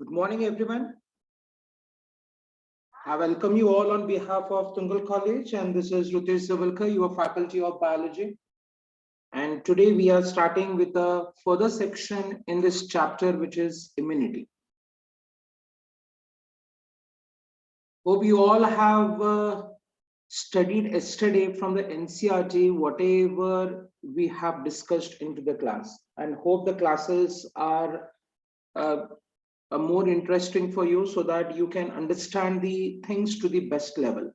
Good morning, everyone. I welcome you all on behalf of Tungal College, and this is Ritesh Zavalkar, your Faculty of Biology. And today we are starting with a further section in this chapter, which is immunity. Hope you all have studied yesterday from the NCERT, whatever we have discussed into the class, and hope the classes are more interesting for you so that you can understand the things to the best level.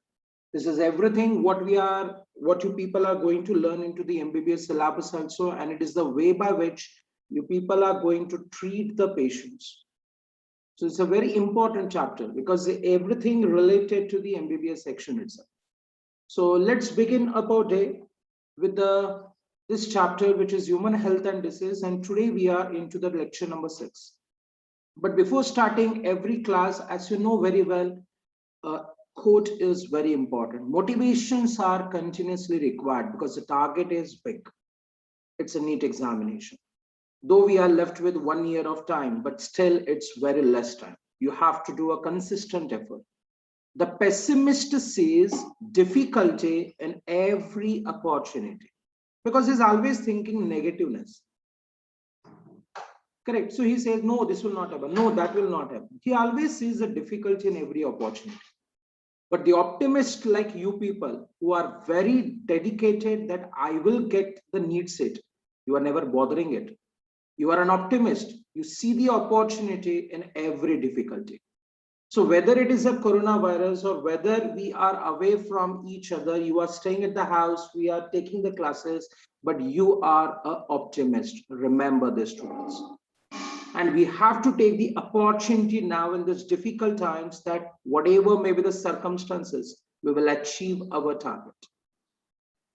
This is everything what you people are going to learn into the MBBS syllabus also, and it is the way by which you people are going to treat the patients. So it's a very important chapter because everything related to the MBBS section itself. So let's begin our day with this chapter, which is human health and disease, and today we are into the lecture number 6. But before starting every class, as you know very well, quote is very important. Motivations are continuously required because the target is big. It's a NEET examination. Though we are left with 1 year of time, but still it's very less time. You have to do a consistent effort. The pessimist sees difficulty in every opportunity because he's always thinking negativeness. Correct. So he says, no, this will not happen. No, that will not happen. He always sees a difficulty in every opportunity. But the optimist like you people who are very dedicated that I will get the NEET seat, you are never bothering it. You are an optimist. You see the opportunity in every difficulty. So whether it is a coronavirus or whether we are away from each other, you are staying at the house, we are taking the classes, but you are an optimist. Remember this, students. And we have to take the opportunity now in these difficult times that whatever may be the circumstances, we will achieve our target.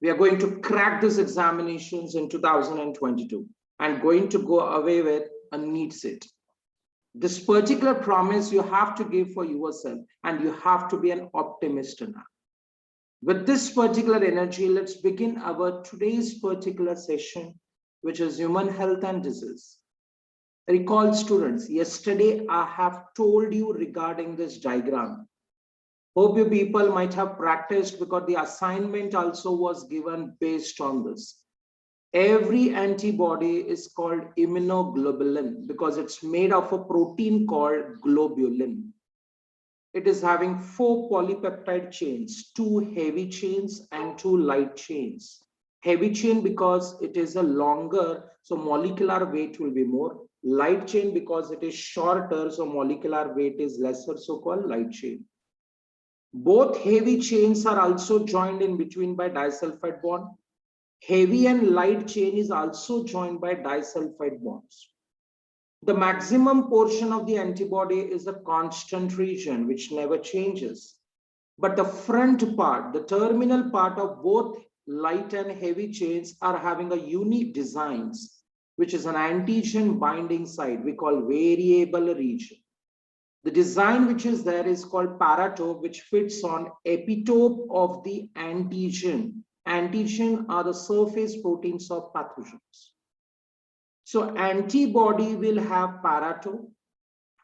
We are going to crack these examinations in 2022 and going to go away with a NEET seat. This particular promise you have to give for yourself, and you have to be an optimist now. With this particular energy, let's begin our today's particular session, which is human health and disease. Recall, students, yesterday I have told you regarding this diagram. Hope you people might have practiced because the assignment also was given based on this. Every antibody is called immunoglobulin because it's made of a protein called globulin. It is having 4 polypeptide chains, 2 heavy chains and 2 light chains. Heavy chain because it is a longer, so molecular weight will be more. Light chain because it is shorter, so molecular weight is lesser, so called light chain. Both heavy chains are also joined in between by disulfide bond. Heavy and light chain is also joined by disulfide bonds. The maximum portion of the antibody is a constant region which never changes. But the front part, the terminal part of both light and heavy chains are having a unique designs, which is an antigen binding site we call variable region. The design which is there is called paratope, which fits on epitope of the antigen. Antigen are the surface proteins of pathogens. So antibody will have paratope,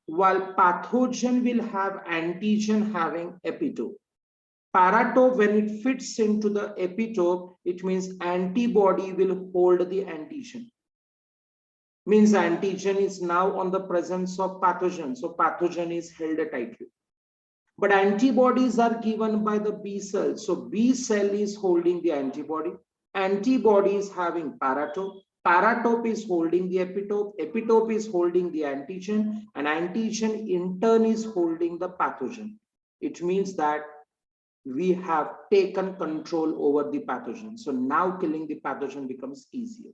while pathogen will have antigen having epitope. Paratope, when it fits into the epitope, it means antibody will hold the antigen. Means antigen is now on the presence of pathogen. So pathogen is held tightly. But antibodies are given by the B cell. So B cell is holding the antibody. Antibody is having paratope. Paratope is holding the epitope. Epitope is holding the antigen. And antigen in turn is holding the pathogen. It means that we have taken control over the pathogen. So now killing the pathogen becomes easier.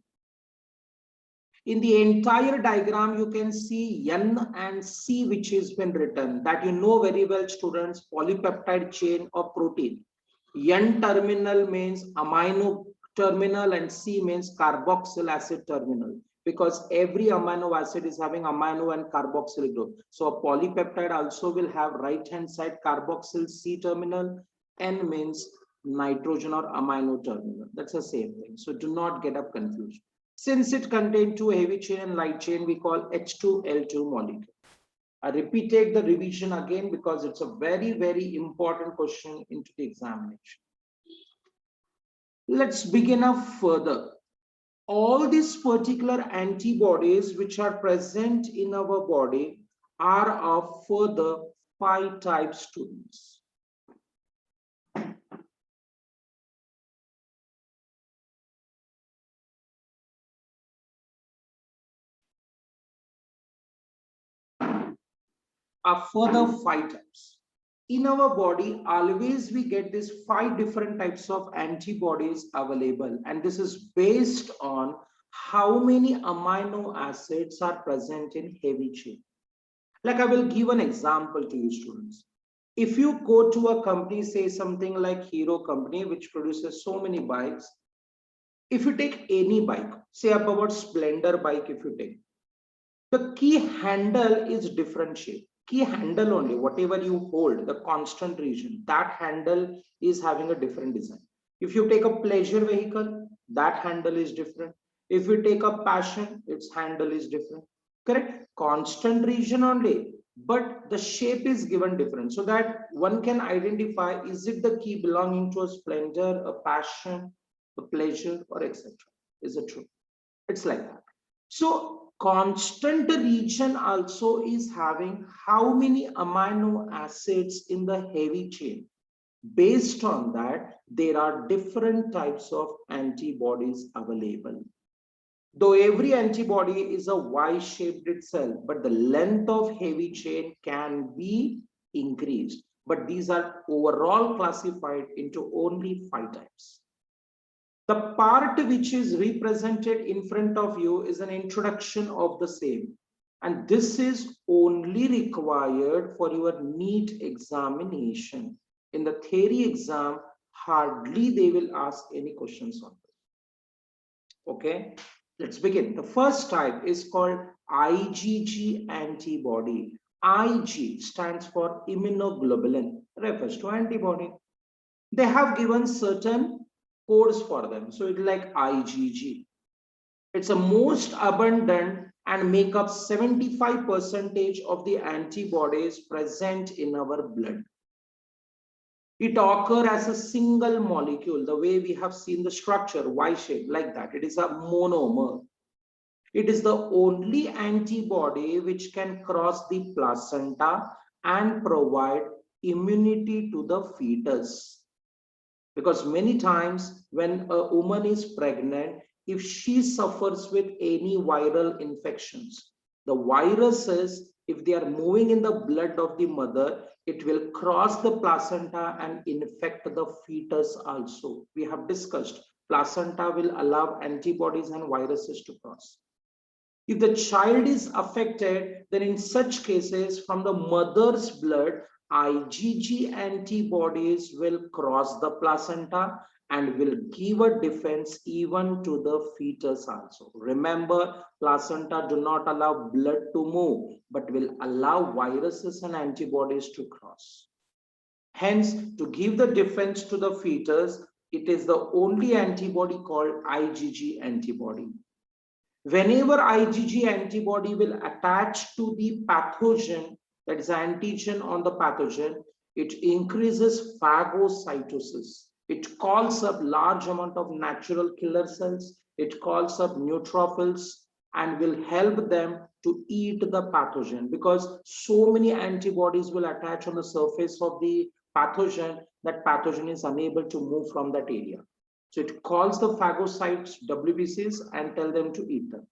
In the entire diagram, you can see N and C, which has been written, that you know very well, students, polypeptide chain of protein. N terminal means amino terminal and C means carboxyl acid terminal, because every amino acid is having amino and carboxyl group. So a polypeptide also will have right hand side carboxyl C terminal. N means nitrogen or amino terminal. That's the same thing. So do not get up confused. Since it contains two heavy chain and light chain, we call H2L2 molecule. I repeated the revision again because it's a very, very important question into the examination. Let's begin up further. All these particular antibodies which are present in our body are of further 5 types, students. Are further 5 types. In our body, always we get these 5 different types of antibodies available, and this is based on how many amino acids are present in heavy chain. Like I will give an example to you, students. If you go to a company, say something like Hero company, which produces so many bikes, if you take any bike, say about Splendor bike, if you take, the key handle is different shape. Key handle only, whatever you hold, the constant region, that handle is having a different design. If you take a pleasure vehicle, that handle is different. If you take a passion, its handle is different. Correct? Constant region only, but the shape is given different, so that one can identify, is it the key belonging to a splendor, a passion, a pleasure, or etc. Is it true? It's like that. So constant region also is having how many amino acids in the heavy chain. Based on that, there are different types of antibodies available. Though every antibody is a Y-shaped itself, but the length of heavy chain can be increased. But these are overall classified into only 5 types. The part which is represented in front of you is an introduction of the same. And this is only required for your NEET examination. In the theory exam, hardly they will ask any questions on this. Okay, let's begin. The first type is called IgG antibody. Ig stands for immunoglobulin, refers to antibody. They have given certain codes for them. So it's like IgG. It's a most abundant and make up 75% of the antibodies present in our blood. It occurs as a single molecule, the way we have seen the structure, Y-shaped, like that. It is a monomer. It is the only antibody which can cross the placenta and provide immunity to the fetus. Because many times when a woman is pregnant, if she suffers with any viral infections, the viruses, if they are moving in the blood of the mother, it will cross the placenta and infect the fetus also. We have discussed placenta will allow antibodies and viruses to cross. If the child is affected, then in such cases, from the mother's blood, IgG antibodies will cross the placenta and will give a defense even to the fetus also. Remember, placenta do not allow blood to move, but will allow viruses and antibodies to cross. Hence, to give the defense to the fetus, it is the only antibody called IgG antibody. Whenever IgG antibody will attach to the pathogen, that is antigen on the pathogen, It increases phagocytosis. It calls up large amount of natural killer cells. It calls up neutrophils and will help them to eat the pathogen, because so many antibodies will attach on the surface of the pathogen that pathogen is unable to move from that area. So it calls the phagocytes, WBCs, and tell them to eat them.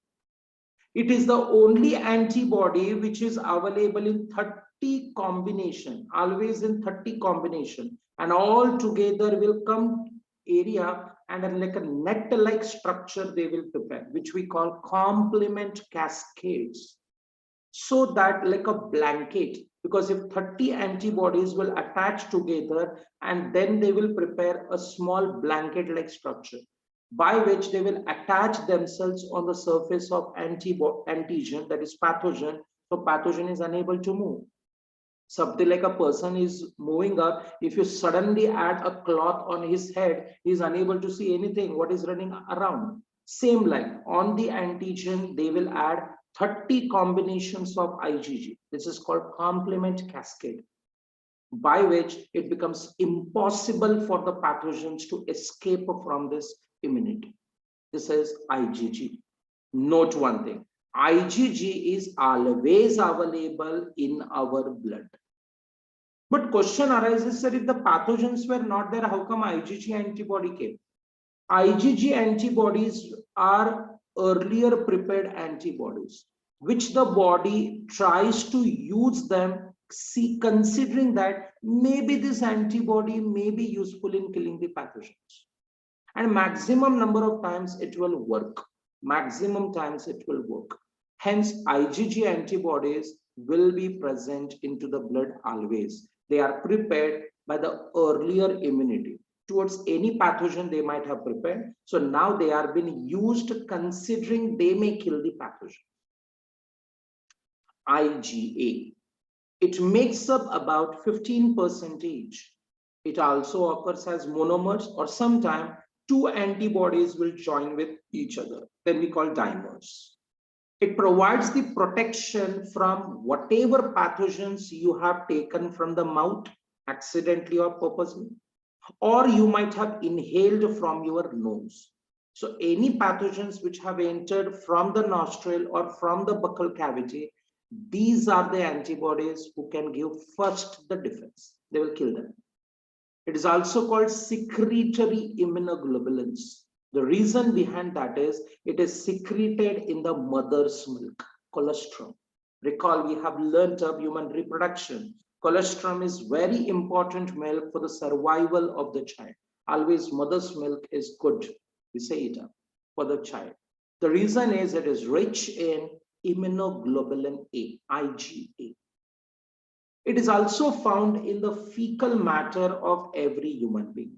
It is the only antibody which is available in 30 combination, always in 30 combination, and all together will come area and like a net-like structure they will prepare, which we call complement cascades. So that like a blanket, because if 30 antibodies will attach together and then they will prepare a small blanket-like structure by which they will attach themselves on the surface of antigen, that is pathogen, so pathogen is unable to move. Something like a person is moving up, if you suddenly add a cloth on his head, he is unable to see anything what is running around. Same like on the antigen they will add 30 combinations of IgG. This is called complement cascade, by which it becomes impossible for the pathogens to escape from this immunity. This is IgG. Note one thing, IgG is always available in our blood. But question arises, sir, if the pathogens were not there, how come IgG antibody came? IgG antibodies are earlier prepared antibodies, which the body tries to use them, considering that maybe this antibody may be useful in killing the pathogens. And maximum number of times it will work. Maximum times it will work. Hence, IgG antibodies will be present into the blood always. They are prepared by the earlier immunity towards any pathogen they might have prepared. So now they are being used considering they may kill the pathogen. IgA. It makes up about 15%. It also occurs as monomers, or sometimes two antibodies will join with each other. Then we call dimers. It provides the protection from whatever pathogens you have taken from the mouth, accidentally or purposely, or you might have inhaled from your nose. So any pathogens which have entered from the nostril or from the buccal cavity, these are the antibodies who can give first the defense. They will kill them. It is also called secretory immunoglobulins. The reason behind that is it is secreted in the mother's milk, colostrum. Recall, we have learned of human reproduction. Colostrum is very important milk for the survival of the child. Always mother's milk is good, we say it up, for the child. The reason is it is rich in immunoglobulin A, IgA. It is also found in the fecal matter of every human being.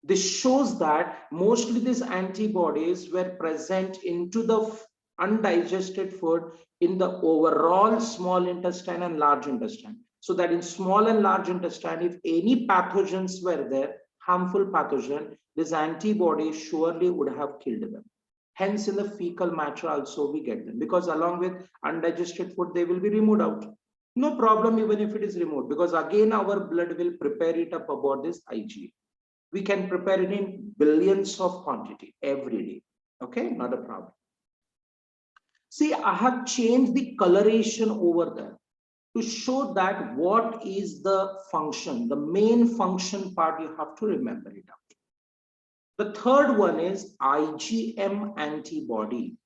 This shows that mostly these antibodies were present into the undigested food in the overall small intestine and large intestine. So that in small and large intestine, if any pathogens were there, harmful pathogen, this antibody surely would have killed them. Hence, in the fecal matter also we get them, because along with undigested food, they will be removed out. No problem even if it is removed, because again our blood will prepare it up about this IgA. We can prepare it in billions of quantity every day. Okay, not a problem. See, I have changed the coloration over there to show that what is the function, the main function part, you have to remember it out. The third one is IgM antibody.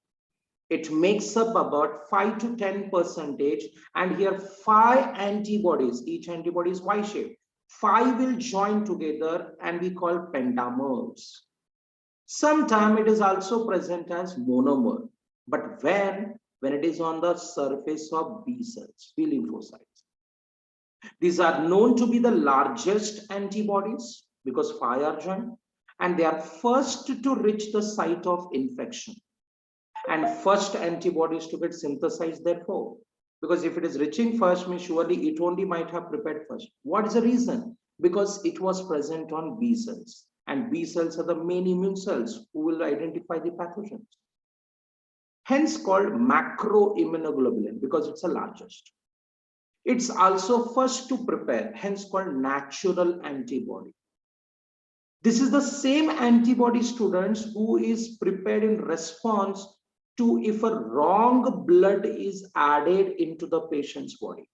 It makes up about 5 to 10%, and here 5 antibodies, each antibody is Y-shaped. 5 will join together and we call pentamers. Sometimes it is also present as monomer, but when it is on the surface of B cells, B lymphocytes. These are known to be the largest antibodies because 5 are joined, and they are first to reach the site of infection. And first antibodies to get synthesized, therefore, because if it is reaching first, means surely it only might have prepared first. What is the reason? Because it was present on B cells, and B cells are the main immune cells who will identify the pathogens. Hence called macroimmunoglobulin, because it's the largest. It's also first to prepare, hence called natural antibody. This is the same antibody, students, who is prepared in response to if a wrong blood is added into the patient's body.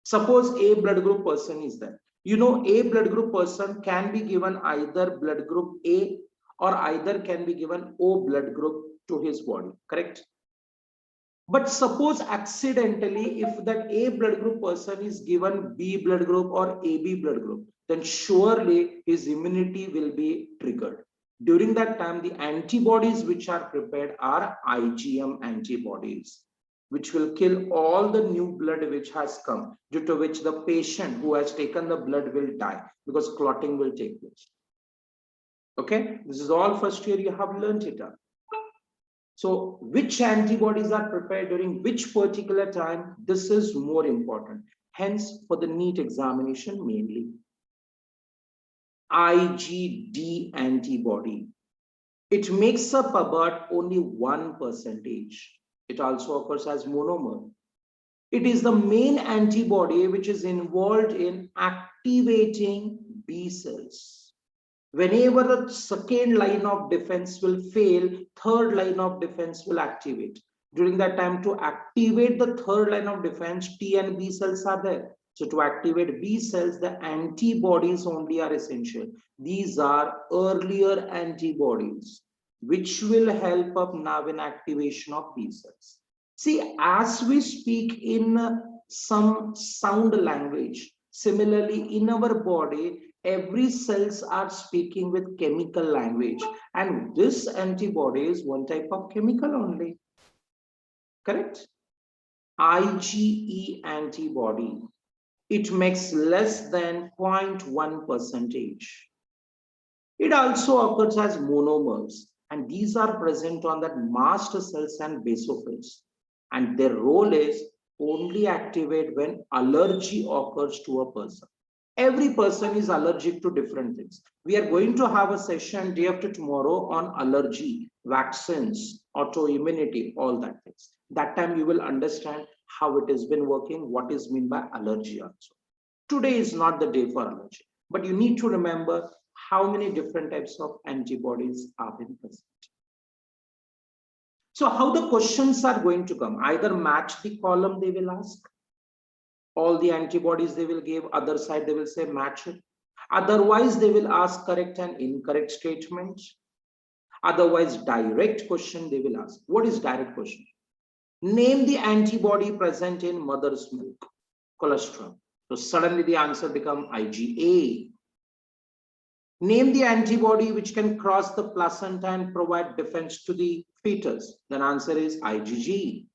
Suppose A blood group person is there. You know, A blood group person can be given either blood group A or either can be given O blood group to his body, correct? But suppose accidentally, if that A blood group person is given B blood group or AB blood group, then surely his immunity will be triggered. During that time, the antibodies which are prepared are IgM antibodies, which will kill all the new blood which has come, due to which the patient who has taken the blood will die because clotting will take place. Okay, this is all first year you have learned it up. So which antibodies are prepared during which particular time, this is more important. Hence, for the NEET examination, mainly IgD antibody. It makes up about only 1%. It also occurs as monomer. It is the main antibody which is involved in activating B cells. Whenever the second line of defense will fail, third line of defense will activate. During that time, to activate the third line of defense, T and B cells are there. So to activate B cells, the antibodies only are essential. These are earlier antibodies, which will help up now in activation of B cells. See, as we speak in some sound language, similarly in our body, every cells are speaking with chemical language, and this antibody is one type of chemical only, correct? IgE antibody, it makes less than 0.1%. It also occurs as monomers, and these are present on that mast cells and basophils, and their role is only activate when allergy occurs to a person. Every person is allergic to different things. We are going to have a session day after tomorrow on allergy, vaccines, autoimmunity, all that things. That time you will understand how it has been working, what is meant by allergy also. Today is not the day for allergy, but you need to remember how many different types of antibodies are being present. So how the questions are going to come, either match the column they will ask, all the antibodies they will give, other side they will say match it. Otherwise, they will ask correct and incorrect statements. Otherwise, direct question they will ask. What is direct question? Name the antibody present in mother's milk, colostrum. So suddenly the answer become IgA. Name the antibody which can cross the placenta and provide defense to the fetus. Then answer is IgG.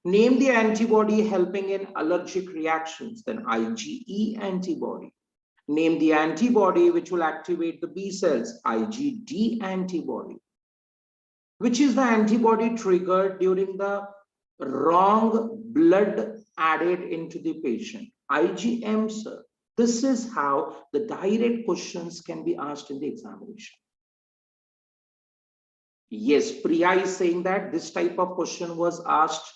Name the antibody helping in allergic reactions, then IgE antibody. Name the antibody which will activate the B cells, IgD antibody. Which is the antibody triggered during the wrong blood added into the patient? IgM, sir. This is how the direct questions can be asked in the examination. Yes, Priya is saying that this type of question was asked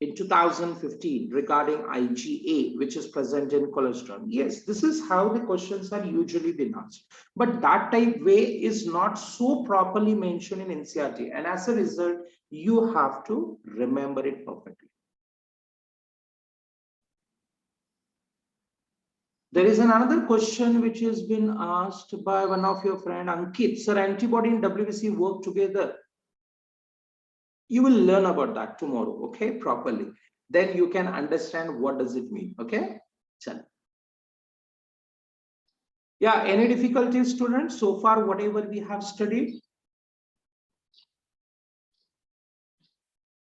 in 2015 regarding IgA, which is present in colostrum. Yes, this is how the questions are usually been asked. But that type way is not so properly mentioned in NCERT. And as a result, you have to remember it perfectly. There is another question which has been asked by one of your friend, Ankit. Sir, antibody and WBC work together. You will learn about that tomorrow, okay, properly. Then you can understand what does it mean, okay? Chal. Yeah, any difficulties, students, so far, whatever we have studied?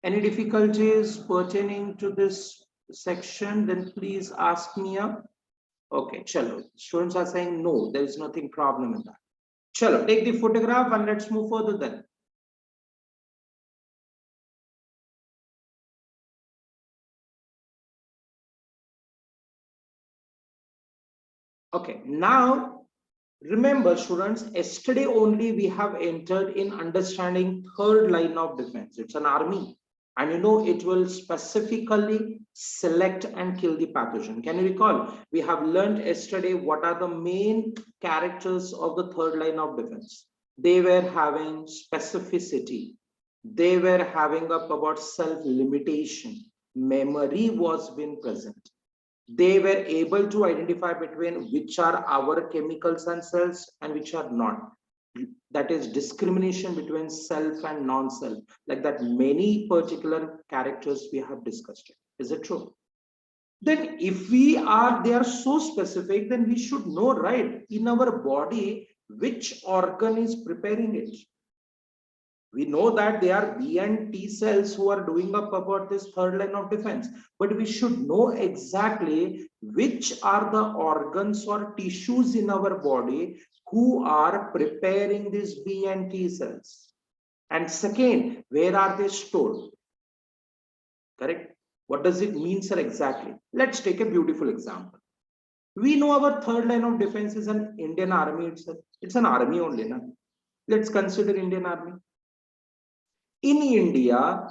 Any difficulties pertaining to this section, then please ask me up. Okay, chalo. Students are saying no, there is nothing problem in that. Chalo, take the photograph and let's move further then. Okay, now remember, students, yesterday only we have entered in understanding third line of defense. It's an army. And you know, it will specifically select and kill the pathogen. Can you recall? We have learned yesterday what are the main characters of the third line of defense. They were having specificity. They were having up about self-limitation. Memory was being present. They were able to identify between which are our chemicals and cells and which are not. That is discrimination between self and non-self, like that many particular characters we have discussed. Is it true? Then if they are so specific, then we should know, right, in our body, which organ is preparing it. We know that they are B and T cells who are doing up about this third line of defense, but we should know exactly which are the organs or tissues in our body who are preparing these B and T cells. And second, where are they stored? Correct? What does it mean, sir, exactly? Let's take a beautiful example. We know our third line of defense is an Indian army itself. It's an army only. Na? Let's consider Indian army. In India,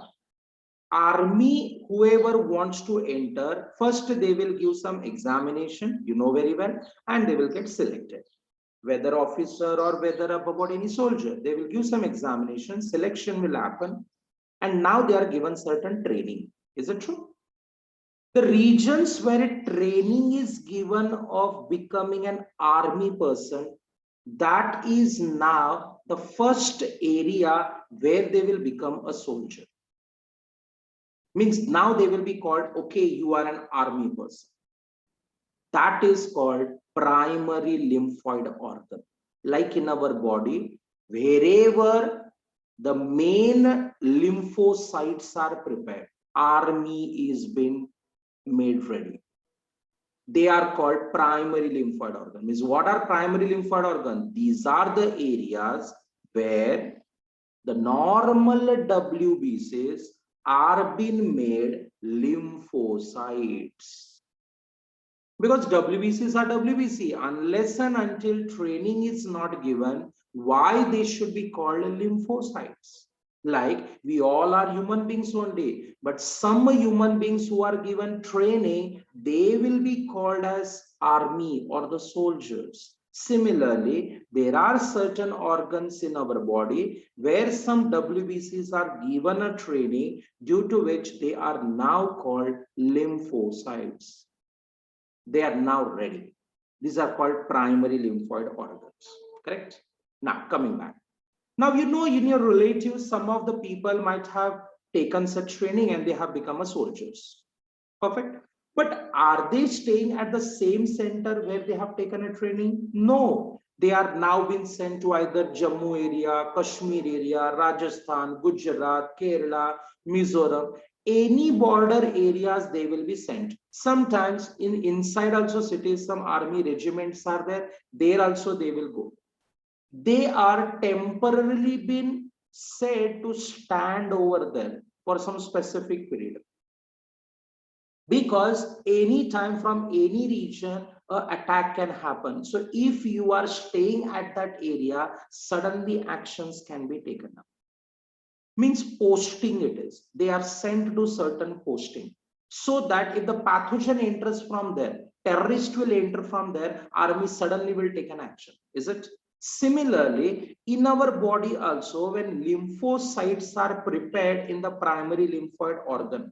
army, whoever wants to enter, first they will give some examination, you know very well, and they will get selected. Whether officer or whether about any soldier, they will give some examination, selection will happen, and now they are given certain training. Is it true? The regions where training is given of becoming an army person, that is now the first area where they will become a soldier. Means now they will be called, okay, you are an army person. That is called primary lymphoid organ. Like in our body, wherever the main lymphocytes are prepared, army is being made ready. They are called primary lymphoid organ. Means what are primary lymphoid organ? These are the areas where the normal WBCs are being made lymphocytes. Because WBCs are WBC, unless and until training is not given, why they should be called lymphocytes? Like we all are human beings only, but some human beings who are given training, they will be called as army or the soldiers. Similarly, there are certain organs in our body where some WBCs are given a training, due to which they are now called lymphocytes. They are now ready. These are called primary lymphoid organs. Correct? Now, coming back. Now, you know, in your relatives, some of the people might have taken such training and they have become a soldiers. Perfect. But are they staying at the same center where they have taken a training? No. They are now being sent to either Jammu area, Kashmir area, Rajasthan, Gujarat, Kerala, Mizoram. Any border areas they will be sent. Sometimes inside also cities, some army regiments are there. There also they will go. They are temporarily been said to stand over there for some specific period. Because any time from any region, an attack can happen. So if you are staying at that area, suddenly actions can be taken up. Means posting it is. They are sent to certain posting. So that if the pathogen enters from there, terrorist will enter from there, army suddenly will take an action. Is it? Similarly, in our body also, when lymphocytes are prepared in the primary lymphoid organ,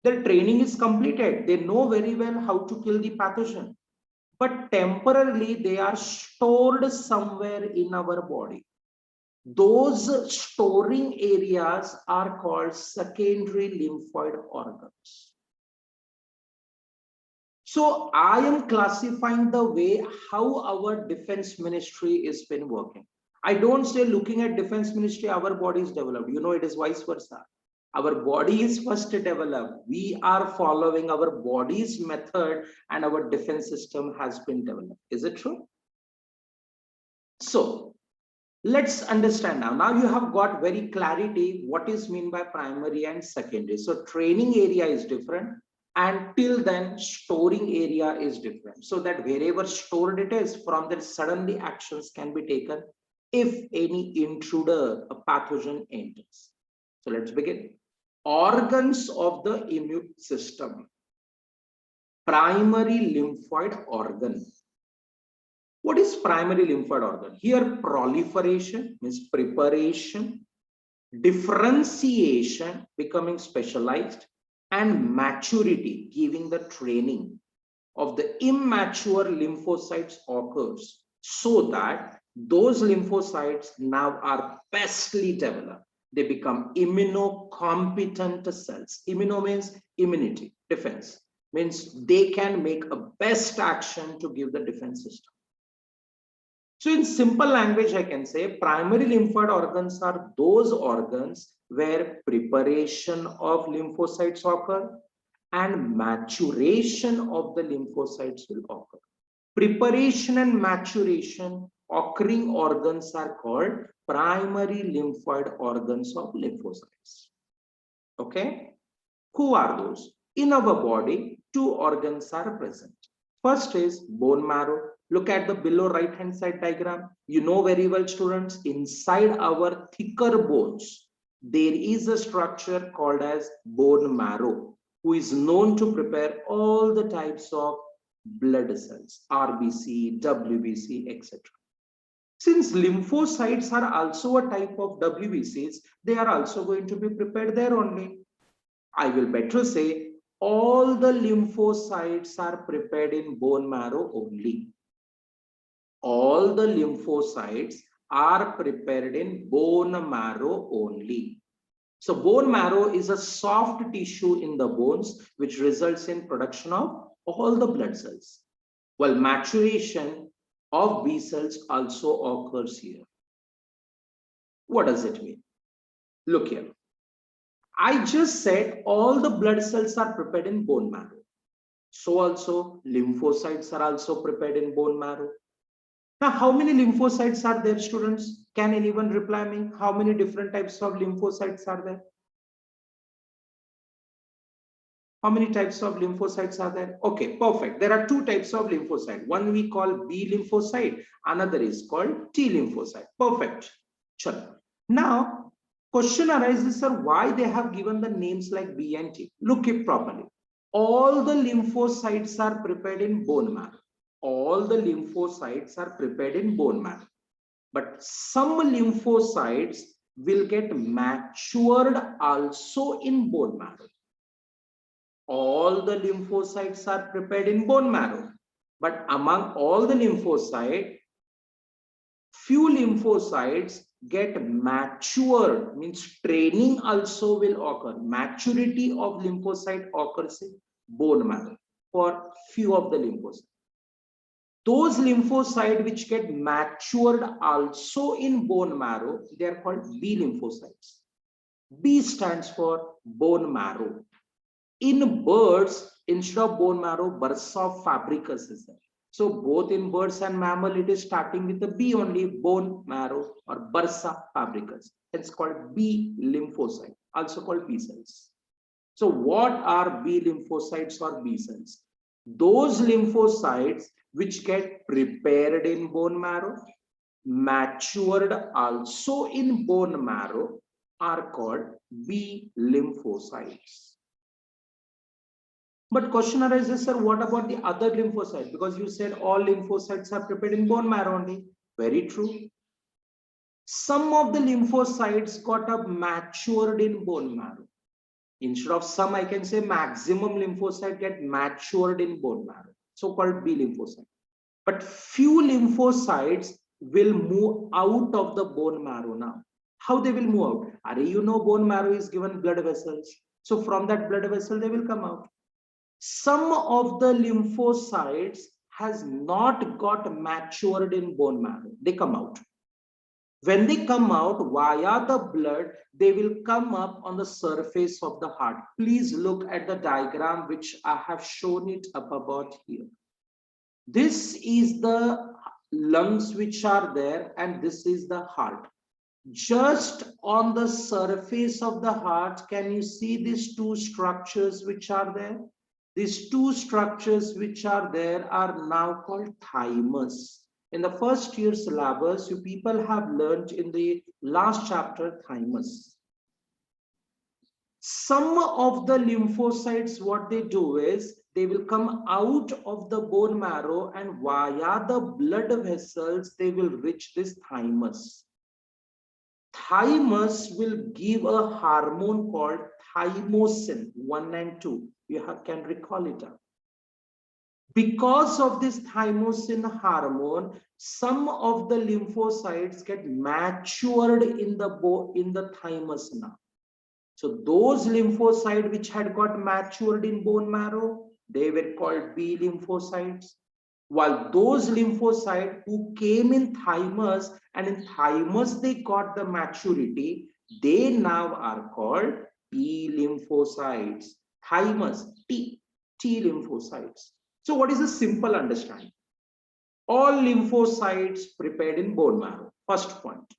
their training is completed. They know very well how to kill the pathogen. But temporarily, they are stored somewhere in our body. Those storing areas are called secondary lymphoid organs. So I am classifying the way how our defense ministry is been working. I don't say looking at defense ministry, our body is developed. You know, it is vice versa. Our body is first developed. We are following our body's method and our defense system has been developed. Is it true? So let's understand now. Now you have got very clarity what is mean by primary and secondary. So training area is different. And till then, storing area is different. So that wherever stored it is, from there suddenly actions can be taken if any intruder, a pathogen enters. So let's begin. organs of the immune system. Primary lymphoid organ. What is primary lymphoid organ? Here proliferation means preparation, differentiation becoming specialized, and maturity giving the training of the immature lymphocytes occurs, so that those lymphocytes now are bestly developed. They become immunocompetent cells. Immuno means immunity, defense, means they can make a best action to give the defense system. So in simple language, I can say primary lymphoid organs are those organs where preparation of lymphocytes occur and maturation of the lymphocytes will occur. Preparation and maturation occurring organs are called primary lymphoid organs of lymphocytes. Okay, who are those? In our body, two organs are present. First is bone marrow. Look at the below right hand side diagram. You know very well, students, inside our thicker bones, there is a structure called as bone marrow, who is known to prepare all the types of blood cells, RBC, WBC, etc. Since lymphocytes are also a type of WBCs, they are also going to be prepared there only. I will better say all the lymphocytes are prepared in bone marrow only. All the lymphocytes are prepared in bone marrow only. So bone marrow is a soft tissue in the bones which results in production of all the blood cells, while maturation of B cells also occurs here. What does it mean? Look here. I just said all the blood cells are prepared in bone marrow. So also lymphocytes are also prepared in bone marrow. Now, how many lymphocytes are there, students? Can anyone reply me? How many different types of lymphocytes are there? How many types of lymphocytes are there? Okay, perfect. There are two types of lymphocyte. One we call B lymphocyte, another is called T lymphocyte. Perfect. Chalo. Now, question arises, sir, why they have given the names like B and T? Look it properly. All the lymphocytes are prepared in bone marrow. All the lymphocytes are prepared in bone marrow. But some lymphocytes will get matured also in bone marrow. All the lymphocytes are prepared in bone marrow. But among all the lymphocytes, few lymphocytes get matured, means training also will occur. Maturity of lymphocyte occurs in bone marrow for few of the lymphocytes. Those lymphocytes which get matured also in bone marrow, they are called B lymphocytes. B stands for bone marrow. In birds, instead of bone marrow, bursa fabricus is there. So both in birds and mammal, it is starting with the B only, bone marrow or bursa fabricus. It's called B lymphocyte, also called B cells. So what are B lymphocytes or B cells? Those lymphocytes which get prepared in bone marrow, matured also in bone marrow, are called B lymphocytes. But question arises, sir, what about the other lymphocytes? Because you said all lymphocytes are prepared in bone marrow only. Very true. Some of the lymphocytes got matured in bone marrow. Instead of some, I can say maximum lymphocyte get matured in bone marrow, so-called B lymphocyte. But few lymphocytes will move out of the bone marrow now. How they will move out? Are you know bone marrow is given blood vessels. So from that blood vessel, they will come out. Some of the lymphocytes has not got matured in bone marrow. They come out. When they come out via the blood, they will come up on the surface of the heart. Please look at the diagram which I have shown it up about here. This is the lungs which are there and this is the heart. Just on the surface of the heart, can you see these two structures which are there? These two structures which are there are now called thymus. In the first year syllabus, you people have learned in the last chapter thymus. Some of the lymphocytes, what they do is they will come out of the bone marrow and via the blood vessels, they will reach this thymus. Thymus will give a hormone called thymosin 1 and 2. You can recall it up. Because of this thymosin hormone, some of the lymphocytes get matured in the thymus now. So those lymphocytes which had got matured in bone marrow, they were called B lymphocytes. While those lymphocytes who came in thymus and in thymus they got the maturity, they now are called T lymphocytes. Thymus, T lymphocytes. So what is a simple understanding? All lymphocytes prepared in bone marrow. First point.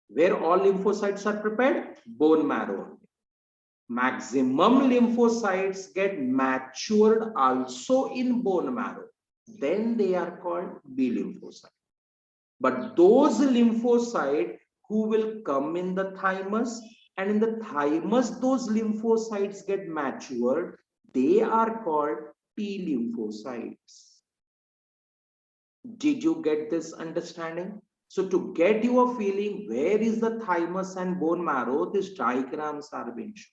Where all lymphocytes are prepared? Bone marrow. Maximum lymphocytes get matured also in bone marrow. Then they are called B lymphocytes. But those lymphocytes who will come in the thymus, and in the thymus those lymphocytes get matured, they are called T lymphocytes. Did you get this understanding? So to get your feeling where is the thymus and bone marrow, these diagrams are being shown.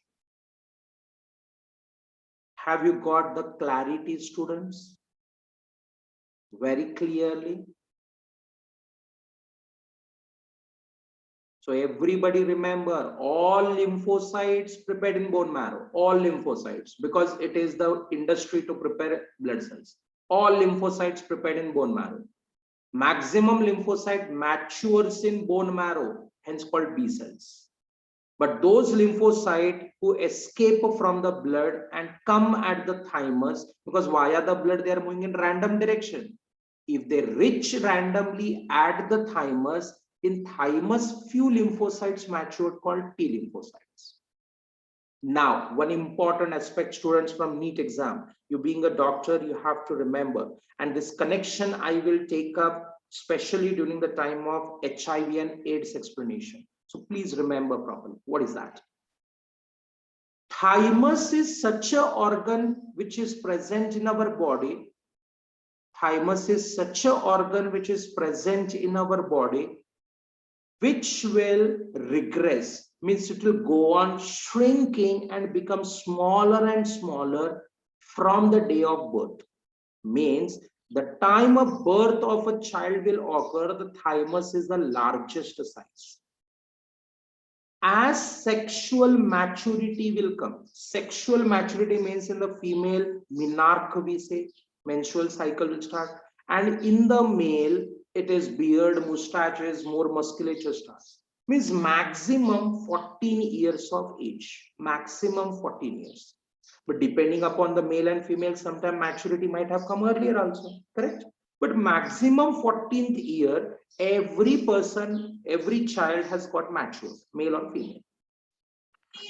Have you got the clarity, students? Very clearly. So everybody remember, all lymphocytes prepared in bone marrow, all lymphocytes, because it is the industry to prepare blood cells. All lymphocytes prepared in bone marrow. Maximum lymphocyte matures in bone marrow, hence called B cells. But those lymphocytes who escape from the blood and come at the thymus, because via the blood they are moving in random direction. If they reach randomly at the thymus, in thymus few lymphocytes matured called T lymphocytes. Now, one important aspect, students, from NEET exam, you being a doctor, you have to remember, and this connection I will take up especially during the time of HIV and AIDS explanation. So please remember properly. What is that? Thymus is such an organ which is present in our body. Thymus is such an organ which is present in our body, which will regress, means it will go on shrinking and become smaller and smaller from the day of birth. Means the time of birth of a child will occur, the thymus is the largest size. As sexual maturity will come, sexual maturity means in the female, menarche we say, menstrual cycle will start, and in the male, it is beard, mustaches, more musculature starts. Means maximum 14 years of age, maximum 14 years. But depending upon the male and female, sometimes maturity might have come earlier also, correct? But maximum 14th year, every person, every child has got matured, male or female.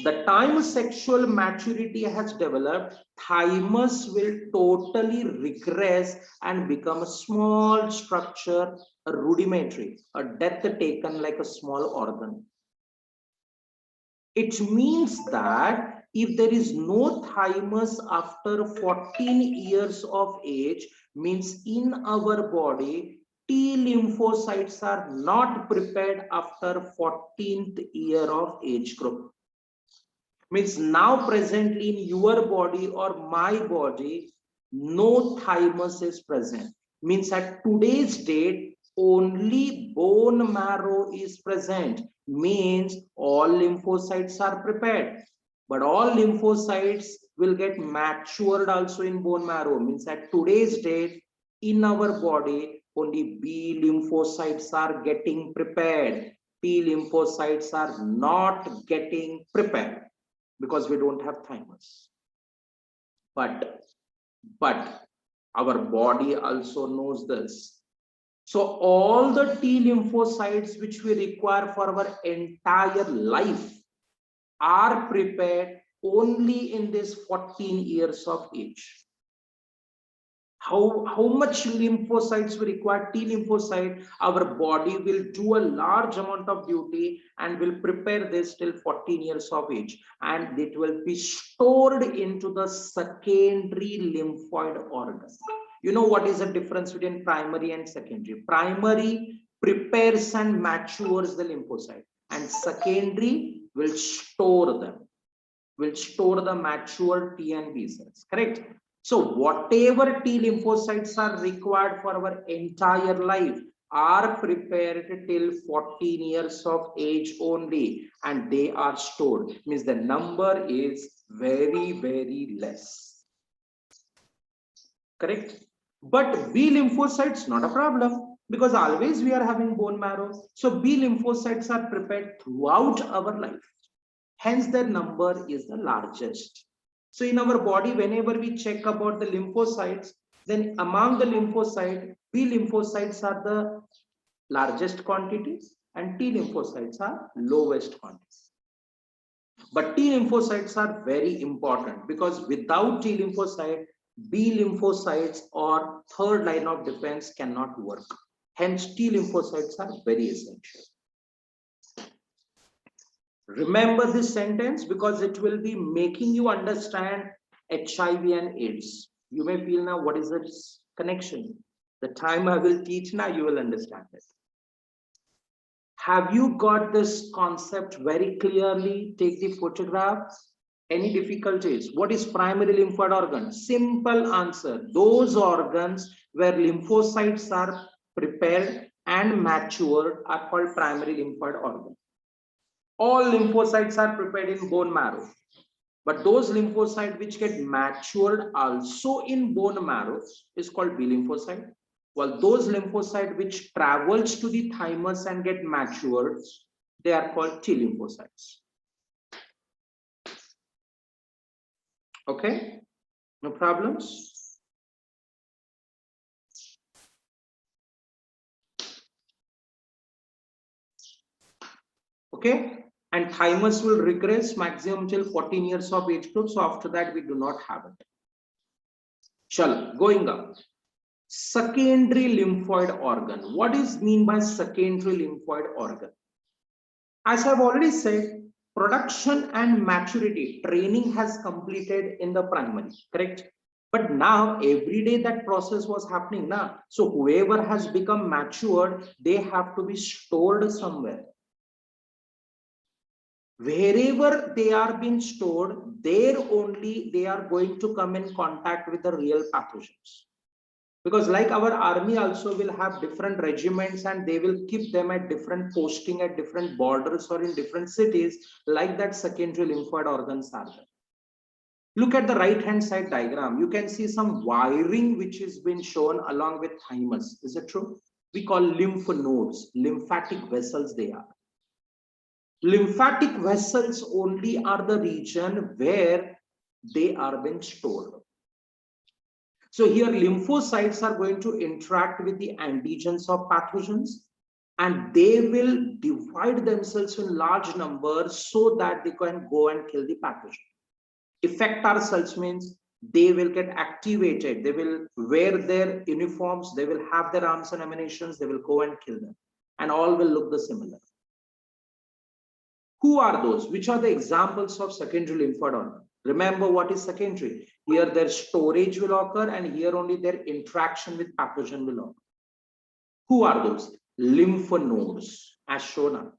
The time sexual maturity has developed, thymus will totally regress and become a small structure, a rudimentary, a death taken like a small organ. It means that if there is no thymus after 14 years of age, means in our body, T lymphocytes are not prepared after 14th year of age group. Means now presently in your body or my body, no thymus is present. Means at today's date, only bone marrow is present. Means all lymphocytes are prepared. But all lymphocytes will get matured also in bone marrow. Means at today's date, in our body, only B lymphocytes are getting prepared. T lymphocytes are not getting prepared, because we don't have thymus. But our body also knows this. So all the T lymphocytes which we require for our entire life are prepared only in this 14 years of age. how much lymphocytes we require? T lymphocyte, our body will do a large amount of duty and will prepare this till 14 years of age, and it will be stored into the secondary lymphoid organ. You know what is the difference between primary and secondary? Primary prepares and matures the lymphocyte, and secondary will store them, will store the mature T and B cells, correct? So whatever T lymphocytes are required for our entire life are prepared till 14 years of age only, and they are stored. Means the number is very, very less. Correct? But B lymphocytes, not a problem, because always we are having bone marrow. So B lymphocytes are prepared throughout our life. Hence, their number is the largest. So in our body, whenever we check about the lymphocytes, then among the lymphocyte, B lymphocytes are the largest quantities and T lymphocytes are lowest quantities. But T lymphocytes are very important, because without T lymphocyte, B lymphocytes or third line of defense cannot work. Hence, T lymphocytes are very essential. Remember this sentence, because it will be making you understand HIV and AIDS. You may feel now, what is this connection? The time I will teach now, you will understand it. Have you got this concept very clearly? Take the photograph. Any difficulties? What is primary lymphoid organ? Simple answer. Those organs where lymphocytes are prepared and matured are called primary lymphoid organ. All lymphocytes are prepared in bone marrow, but those lymphocytes which get matured also in bone marrow is called B lymphocyte, while those lymphocytes which travels to the thymus and get matured, they are called T lymphocytes. Okay, no problems. Okay, and thymus will regress maximum till 14 years of age group. So after that, we do not have it. Shall going up. Secondary lymphoid organ. What is mean by secondary lymphoid organ? As I've already said, production and maturity training has completed in the primary, correct? But now every day that process was happening now. So whoever has become matured, they have to be stored somewhere. Wherever they are being stored, there only they are going to come in contact with the real pathogens. Because like our army also will have different regiments and they will keep them at different posting at different borders or in different cities, like that secondary lymphoid organs are there. Look at the right hand side diagram. You can see some wiring which has been shown along with thymus. Is it true? We call lymph nodes, lymphatic vessels they are. Lymphatic vessels only are the region where they are being stored. So here lymphocytes are going to interact with the antigens of pathogens, and they will divide themselves in large numbers so that they can go and kill the pathogen. Effector cells means they will get activated, they will wear their uniforms, they will have their arms and ammunitions, they will go and kill them, and all will look the similar. Who are those? Which are the examples of secondary lymphoid organ? Remember what is secondary. Here their storage will occur, and here only their interaction with pathogen will occur. Who are those? Lymph nodes, as shown up.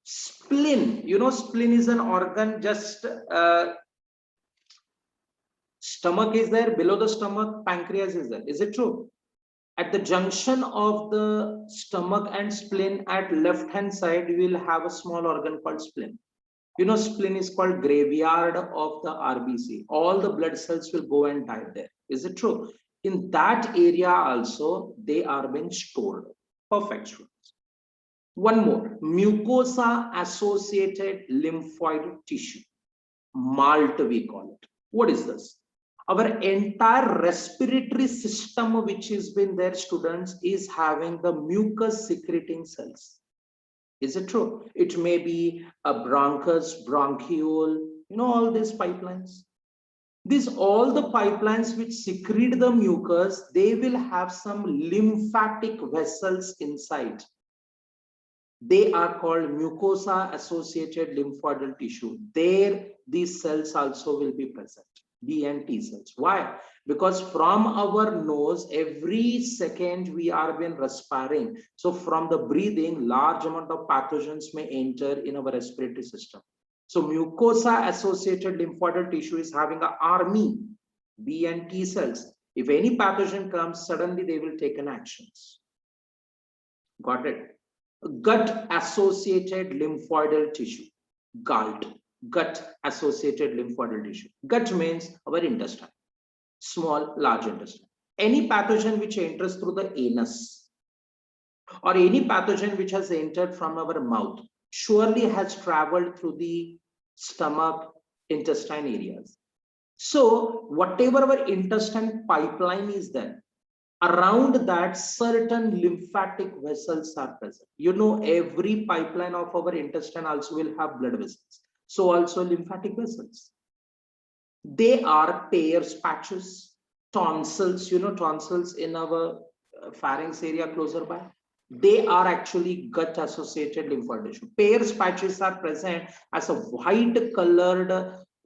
Spleen. You know, spleen is an organ just stomach is there, below the stomach, pancreas is there. Is it true? At the junction of the stomach and spleen at left hand side, you will have a small organ called spleen. You know, spleen is called graveyard of the RBC. All the blood cells will go and die there. Is it true? In that area also, they are being stored. Perfect. One more, mucosa associated lymphoid tissue. MALT we call it. What is this? Our entire respiratory system, which has been there, students, is having the mucus secreting cells. Is it true? It may be a bronchus, bronchiole, you know, all these pipelines. These all the pipelines which secrete the mucus, they will have some lymphatic vessels inside. They are called mucosa associated lymphoidal tissue. There, these cells also will be present, B and T cells. Why? Because from our nose, every second we are being respiring. So from the breathing, large amount of pathogens may enter in our respiratory system. So mucosa associated lymphoidal tissue is having an army, B and T cells. If any pathogen comes, suddenly they will take an actions. Got it? Gut associated lymphoidal tissue, GALT, gut associated lymphoidal tissue. Gut means our intestine, small, large intestine. Any pathogen which enters through the anus or any pathogen which has entered from our mouth surely has traveled through the stomach, intestine areas. So whatever our intestine pipeline is there, around that certain lymphatic vessels are present. You know, every pipeline of our intestine also will have blood vessels. So also lymphatic vessels. They are Peyer's patches, tonsils, you know, tonsils in our pharynx area closer by. They are actually gut associated lymphoid tissue. Peyer's patches are present as a white colored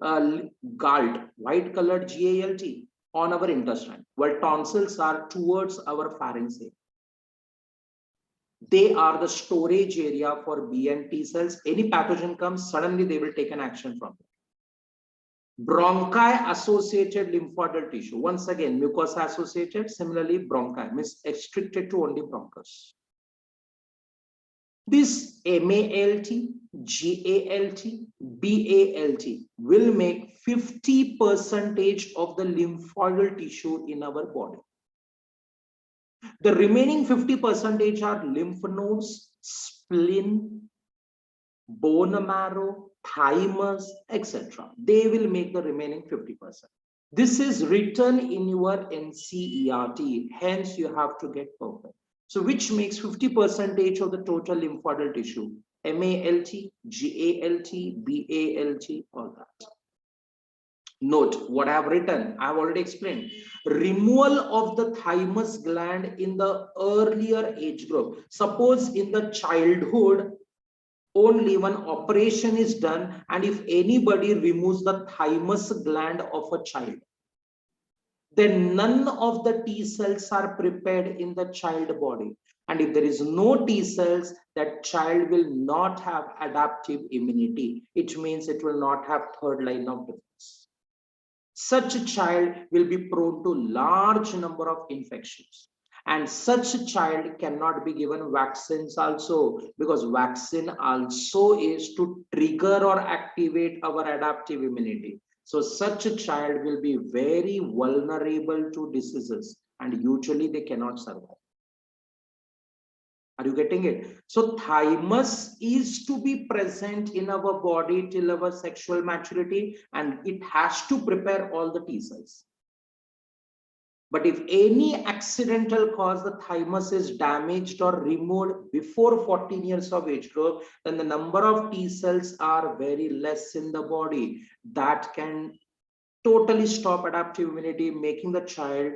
GALT, white colored GALT on our intestine, while tonsils are towards our pharynx area. They are the storage area for B and T cells. Any pathogen comes, suddenly they will take an action from it. Bronchi associated lymphoidal tissue. Once again, mucosa associated, similarly bronchi means restricted to only bronchus. This MALT, GALT, BALT will make 50% of the lymphoidal tissue in our body. The remaining 50% are lymph nodes, spleen, bone marrow, thymus, etc. They will make the remaining 50%. This is written in your NCERT, hence you have to get perfect. So which makes 50% of the total lymphoidal tissue? MALT, GALT, BALT, all that. Note what I have written, I have already explained. Removal of the thymus gland in the earlier age group. Suppose in the childhood, only one operation is done, and if anybody removes the thymus gland of a child, then none of the T cells are prepared in the child body. And if there is no T cells, that child will not have adaptive immunity. It means it will not have third line of defense. Such a child will be prone to large number of infections. And such a child cannot be given vaccines also, because vaccine also is to trigger or activate our adaptive immunity. So such a child will be very vulnerable to diseases, and usually they cannot survive. Are you getting it? So thymus is to be present in our body till our sexual maturity, and it has to prepare all the T cells. But if any accidental cause the thymus is damaged or removed before 14 years of age group, then the number of T cells are very less in the body. That can totally stop adaptive immunity, making the child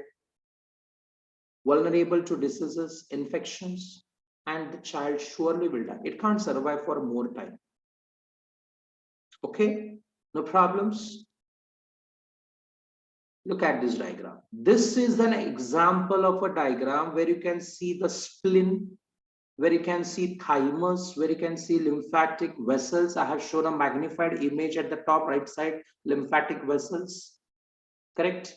vulnerable to diseases, infections, and the child surely will die. It can't survive for more time. Okay, no problems. Look at this diagram. This is an example of a diagram where you can see the spleen, where you can see thymus, where you can see lymphatic vessels. I have shown a magnified image at the top right side, lymphatic vessels, correct?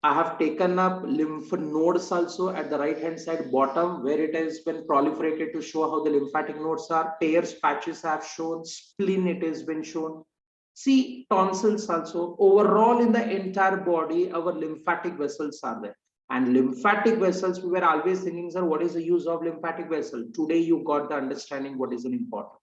I have taken up lymph nodes also at the right hand side bottom, where it has been proliferated to show how the lymphatic nodes are. Peyer's patches have shown, spleen it has been shown. See, tonsils also. Overall in the entire body, our lymphatic vessels are there. And lymphatic vessels, we were always thinking, sir, what is the use of lymphatic vessel? Today you got the understanding what is important.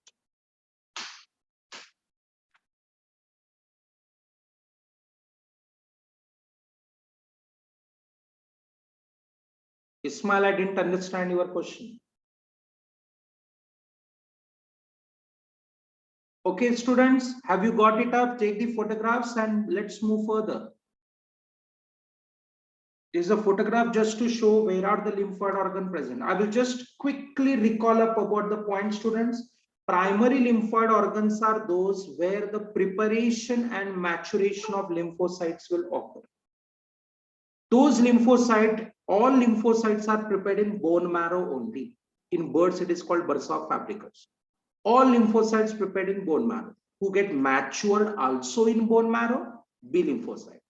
Ismail, I didn't understand your question. Okay, students, have you got it up? Take the photographs and let's move further. Is a photograph just to show where are the lymphoid organ present. I will just quickly recall up about the point, students. Primary lymphoid organs are those where the preparation and maturation of lymphocytes will occur. Those lymphocytes, all lymphocytes are prepared in bone marrow only. In birds, it is called bursa fabricans. All lymphocytes prepared in bone marrow. Who get matured also in bone marrow? B lymphocyte.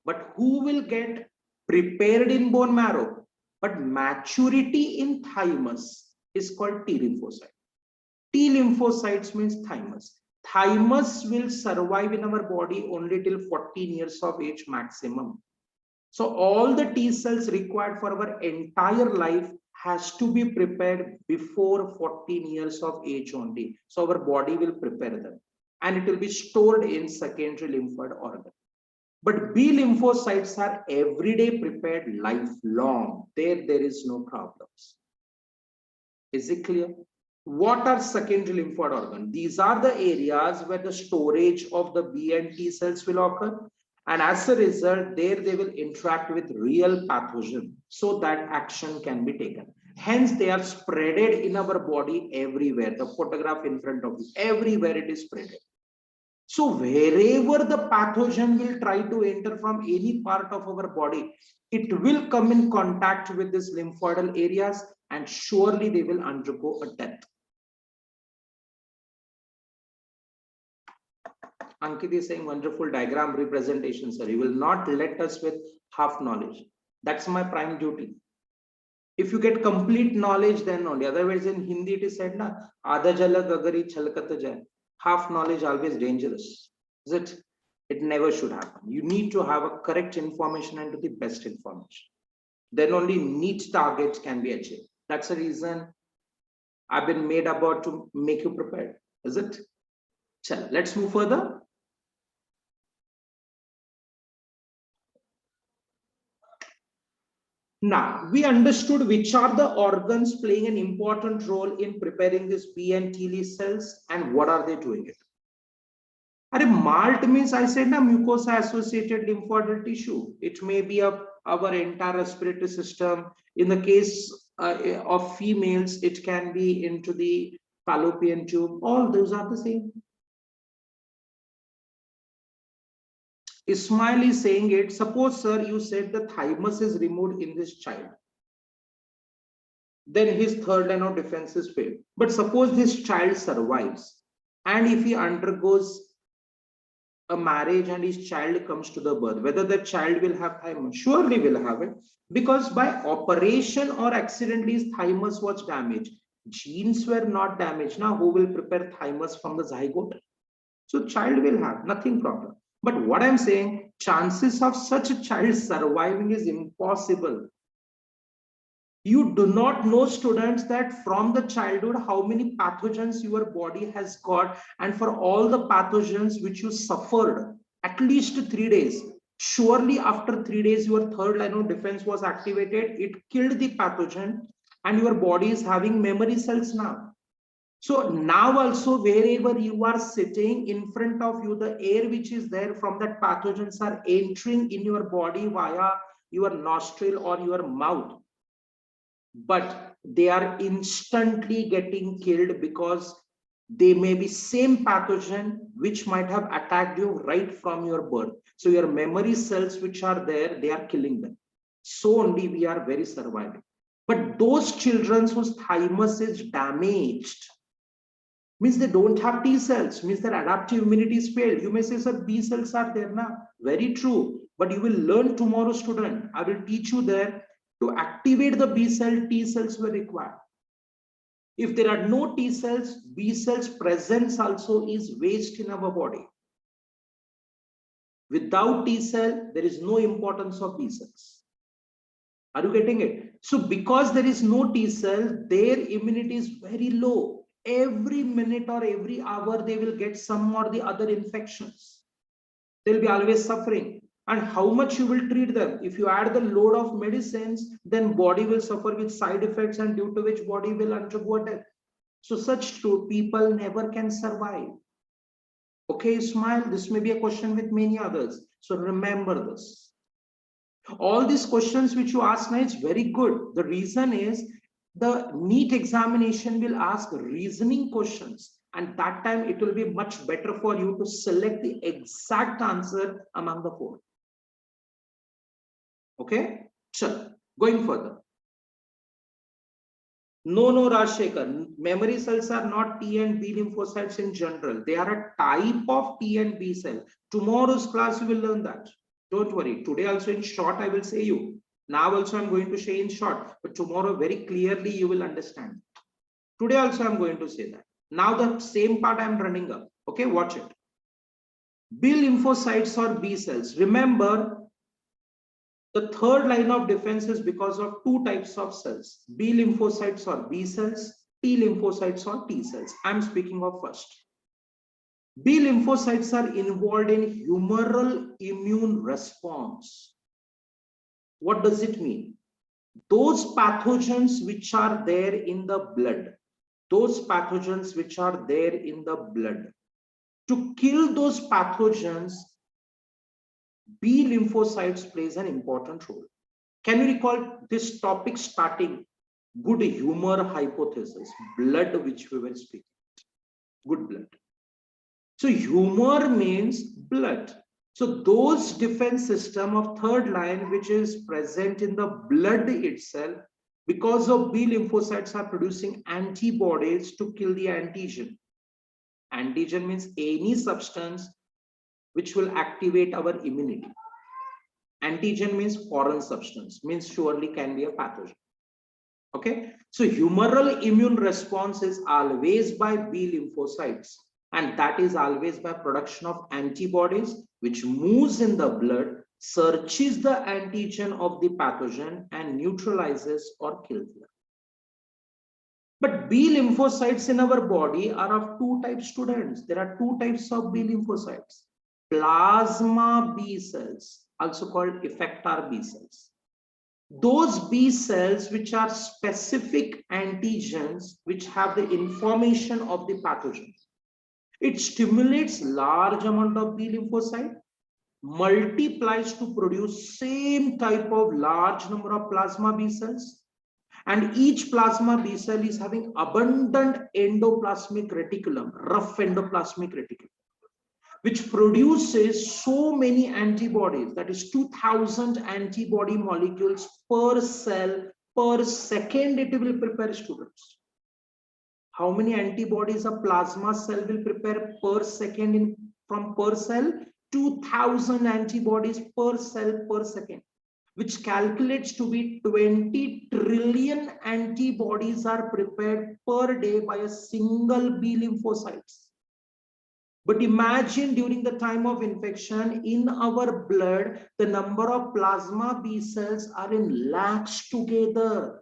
But who will get prepared in bone marrow, but maturity in thymus is called T lymphocyte. T lymphocytes means thymus. Thymus will survive in our body only till 14 years of age maximum. So all the T cells required for our entire life has to be prepared before 14 years of age only. So our body will prepare them and it will be stored in secondary lymphoid organ. But B lymphocytes are everyday prepared lifelong. There is no problems. Is it clear? What are secondary lymphoid organ? These are the areas where the storage of the B and T cells will occur. And as a result, there they will interact with real pathogen so that action can be taken. Hence, they are spreaded in our body everywhere. The photograph in front of you, everywhere it is spreaded. So wherever the pathogen will try to enter from any part of our body, it will come in contact with these lymphoidal areas and surely they will undergo a death. Ankit is saying wonderful diagram representation, sir. You will not let us with half knowledge. That's my prime duty. If you get complete knowledge, then only. Otherwise, in Hindi it is said, na, Adha jala gagari chalkat jai. Half knowledge always dangerous. Is it? It never should happen. You need to have a correct information and to the best information. Then only neat targets can be achieved. That's the reason I've been made about to make you prepared. Is it? Chal, let's move further. Now, we understood which are the organs playing an important role in preparing this B and T cells and what are they doing it. MALT means, I said, na, mucosa associated lymphoidal tissue. It may be our entire respiratory system. In the case of females, it can be into the fallopian tube. All those are the same. Ismail is saying it. Suppose, sir, you said the thymus is removed in this child. Then his third line of defense is failed. But suppose this child survives and if he undergoes a marriage and his child comes to the birth, whether the child will have thymus, surely will have it, because by operation or accidentally his thymus was damaged. Genes were not damaged. Now who will prepare thymus from the zygote? So child will have nothing problem. But what I'm saying, chances of such a child surviving is impossible. You do not know, students, that from the childhood how many pathogens your body has got, and for all the pathogens which you suffered at least 3 days, surely after 3 days your third line of defense was activated, it killed the pathogen and your body is having memory cells now. So now also wherever you are sitting, in front of you, the air which is there from that pathogens are entering in your body via your nostril or your mouth. But they are instantly getting killed because they may be same pathogen which might have attacked you right from your birth. So your memory cells which are there, they are killing them. So only we are very surviving. But those children whose thymus is damaged, means they don't have T cells, means their adaptive immunity is failed. You may say, sir, B cells are there now. Very true. But you will learn tomorrow, student. I will teach you there to activate the B cell, T cells were required. If there are no T cells, B cells presence also is waste in our body. Without T cell, there is no importance of B cells. Are you getting it? So because there is no T cell, their immunity is very low. Every minute or every hour, they will get some or the other infections. They'll be always suffering. And how much you will treat them? If you add the load of medicines, then body will suffer with side effects and due to which body will undergo death. So such people never can survive. Okay, Ismail, this may be a question with many others. So remember this. All these questions which you ask now is very good. The reason is the NEET examination will ask reasoning questions, and that time it will be much better for you to select the exact answer among the four. Okay, sure. Going further. No, Rajshekhar, memory cells are not T and B lymphocytes in general. They are a type of T and B cell. Tomorrow's class you will learn that. Don't worry. Today also in short I will say you. Now also I'm going to say in short, but tomorrow very clearly you will understand. Today also I'm going to say that. Now the same part I'm running up. Okay, watch it. B lymphocytes or B cells. Remember, the third line of defense is because of two types of cells, B lymphocytes or B cells, T lymphocytes or T cells. I'm speaking of first. B lymphocytes are involved in humoral immune response. What does it mean? Those pathogens which are there in the blood, to kill those pathogens, B lymphocytes plays an important role. Can you recall this topic starting? Good humor hypothesis, blood which we were speaking, good blood. So humor means blood. So those defense system of third line which is present in the blood itself, because of B lymphocytes are producing antibodies to kill the antigen. Antigen means any substance which will activate our immunity. Antigen means foreign substance, means surely can be a pathogen. Okay, so humoral immune response is always by B lymphocytes, and that is always by production of antibodies which moves in the blood, searches the antigen of the pathogen and neutralizes or kills them. But B lymphocytes in our body are of two types, students. There are two types of B lymphocytes. Plasma B cells, also called effector B cells. Those B cells which are specific antigens which have the information of the pathogen. It stimulates large amount of B lymphocyte, multiplies to produce same type of large number of plasma B cells, and each plasma B cell is having abundant endoplasmic reticulum, rough endoplasmic reticulum, which produces so many antibodies, that is 2000 antibody molecules per cell per second it will prepare, students. How many antibodies a plasma cell will prepare per second from per cell? 2000 antibodies per cell per second, which calculates to be 20 trillion antibodies are prepared per day by a single B lymphocytes. But imagine during the time of infection in our blood, the number of plasma B cells are in lakhs together.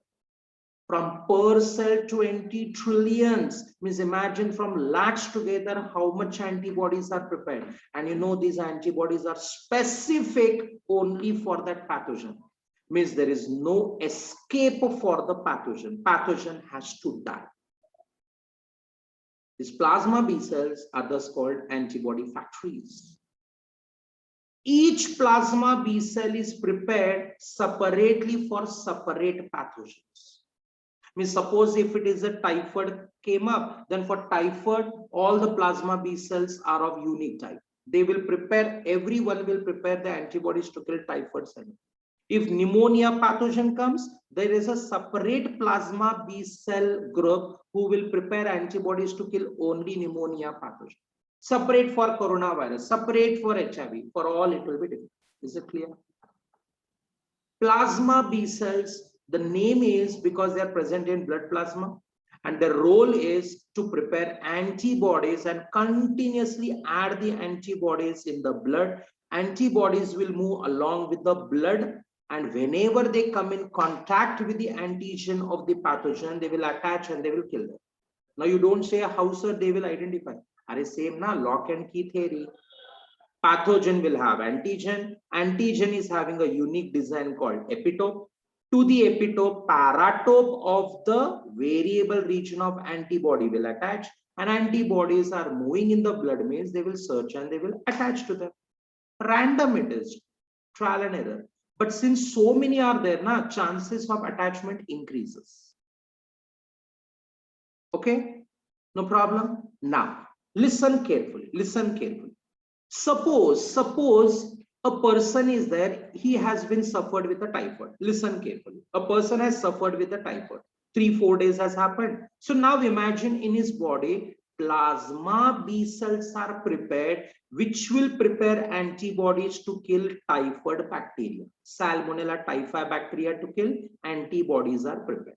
From per cell 20 trillions, means imagine from lakhs together how much antibodies are prepared. And you know these antibodies are specific only for that pathogen. Means there is no escape for the pathogen. Pathogen has to die. These plasma B cells are thus called antibody factories. Each plasma B cell is prepared separately for separate pathogens. Means suppose if it is a typhoid came up, then for typhoid, all the plasma B cells are of unique type. They will prepare, everyone will prepare the antibodies to kill typhoid cell. If pneumonia pathogen comes, there is a separate plasma B cell group who will prepare antibodies to kill only pneumonia pathogen. Separate for coronavirus, separate for HIV, for all it will be different. Is it clear? Plasma B cells, the name is because they are present in blood plasma, and their role is to prepare antibodies and continuously add the antibodies in the blood. Antibodies will move along with the blood, and whenever they come in contact with the antigen of the pathogen, they will attach and they will kill them. Now you don't say how, sir, they will identify. Are same na, lock and key theory. Pathogen will have antigen. Antigen is having a unique design called epitope. To the epitope, paratope of the variable region of antibody will attach. and antibodies are moving in the blood means they will search and they will attach to them. Random it is, trial and error. But since so many are there, na, chances of attachment increases. Okay, no problem. Now, listen carefully, listen carefully. Suppose a person is there, he has been suffered with a typhoid. Listen carefully. A person has suffered with a typhoid. 3-4 days has happened. So now imagine in his body, plasma B cells are prepared, which will prepare antibodies to kill typhoid bacteria. Salmonella typhi bacteria to kill, antibodies are prepared.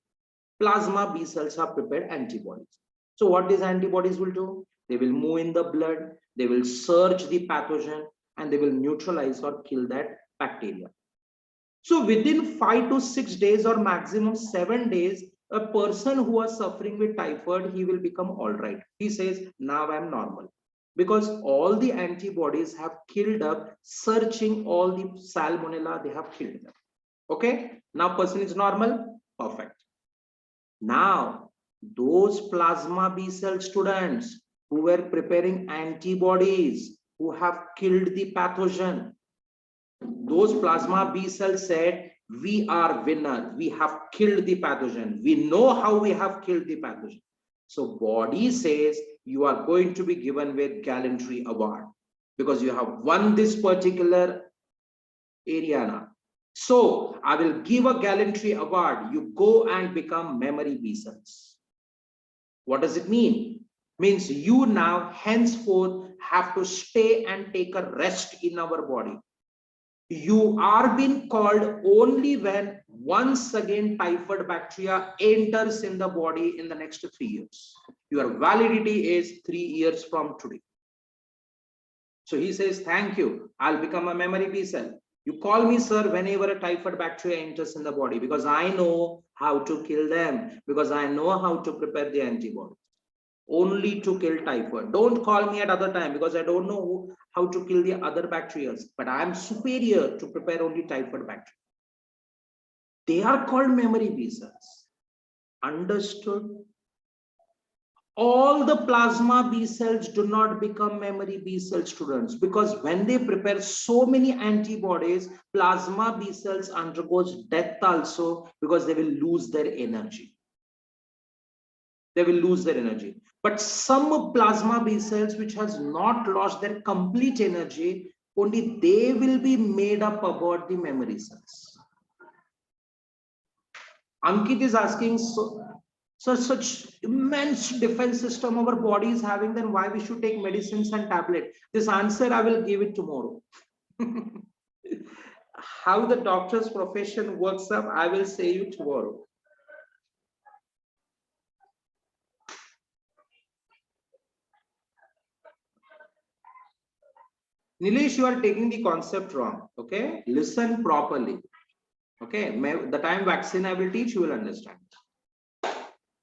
Plasma B cells are prepared antibodies. So what these antibodies will do? They will move in the blood, they will search the pathogen, and they will neutralize or kill that bacteria. So within 5 to 6 days or maximum 7 days, a person who was suffering with typhoid, he will become all right. He says, now I'm normal. Because all the antibodies have killed up, searching all the salmonella, they have killed them. Okay, now person is normal, perfect. Now, those plasma B cell students who were preparing antibodies, who have killed the pathogen, those plasma B cells said, we are winner, we have killed the pathogen, we know how we have killed the pathogen. So body says you are going to be given with gallantry award because you have won this particular area now. So I will give a gallantry award. You go and become memory B cells. What does it mean? Means you now henceforth have to stay and take a rest in our body. You are being called only when once again typhoid bacteria enters in the body in the next 3 years. Your validity is 3 years from today. So he says, thank you. I'll become a memory B cell. You call me, sir, whenever a typhoid bacteria enters in the body, because I know how to kill them, because I know how to prepare the antibodies. Only to kill typhoid. Don't call me at other time because I don't know how to kill the other bacteria, but I am superior to prepare only typhoid bacteria. They are called memory B cells. Understood? All the plasma B cells do not become memory B cell students because when they prepare so many antibodies, plasma B cells undergoes death also because they will lose their energy. They will lose their energy. But some plasma B cells which has not lost their complete energy, only they will be made up about the memory cells. Ankit is asking, so such immense defense system our body is having, then why we should take medicines and tablet? This answer I will give it tomorrow. How the doctor's profession works up, I will say you tomorrow. Nilesh, you are taking the concept wrong. Okay, listen properly. Okay, the time vaccine I will teach, you will understand.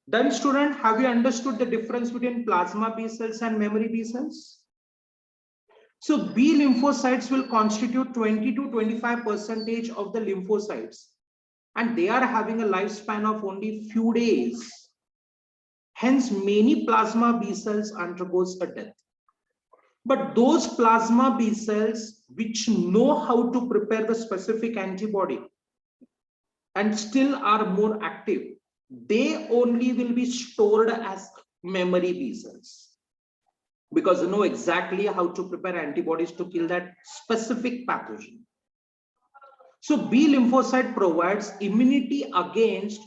Then student, have you understood the difference between plasma B cells and memory B cells? So B lymphocytes will constitute 20 to 25% of the lymphocytes, and they are having a lifespan of only few days. Hence, many plasma B cells undergoes a death. But those plasma B cells which know how to prepare the specific antibody and still are more active, they only will be stored as memory B cells because they know exactly how to prepare antibodies to kill that specific pathogen. So B lymphocyte provides immunity against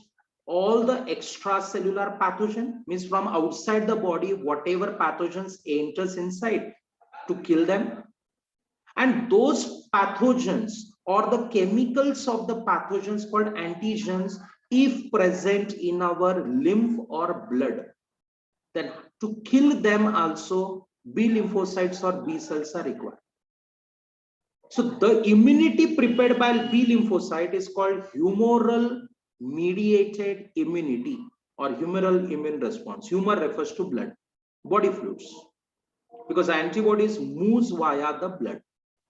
all the extracellular pathogen, means from outside the body, whatever pathogens enters inside to kill them. And those pathogens or the chemicals of the pathogens called antigens, if present in our lymph or blood, then to kill them also B lymphocytes or B cells are required. So the immunity prepared by B lymphocyte is called humoral mediated immunity or humoral immune response. Humor refers to blood, body fluids, because antibodies moves via the blood.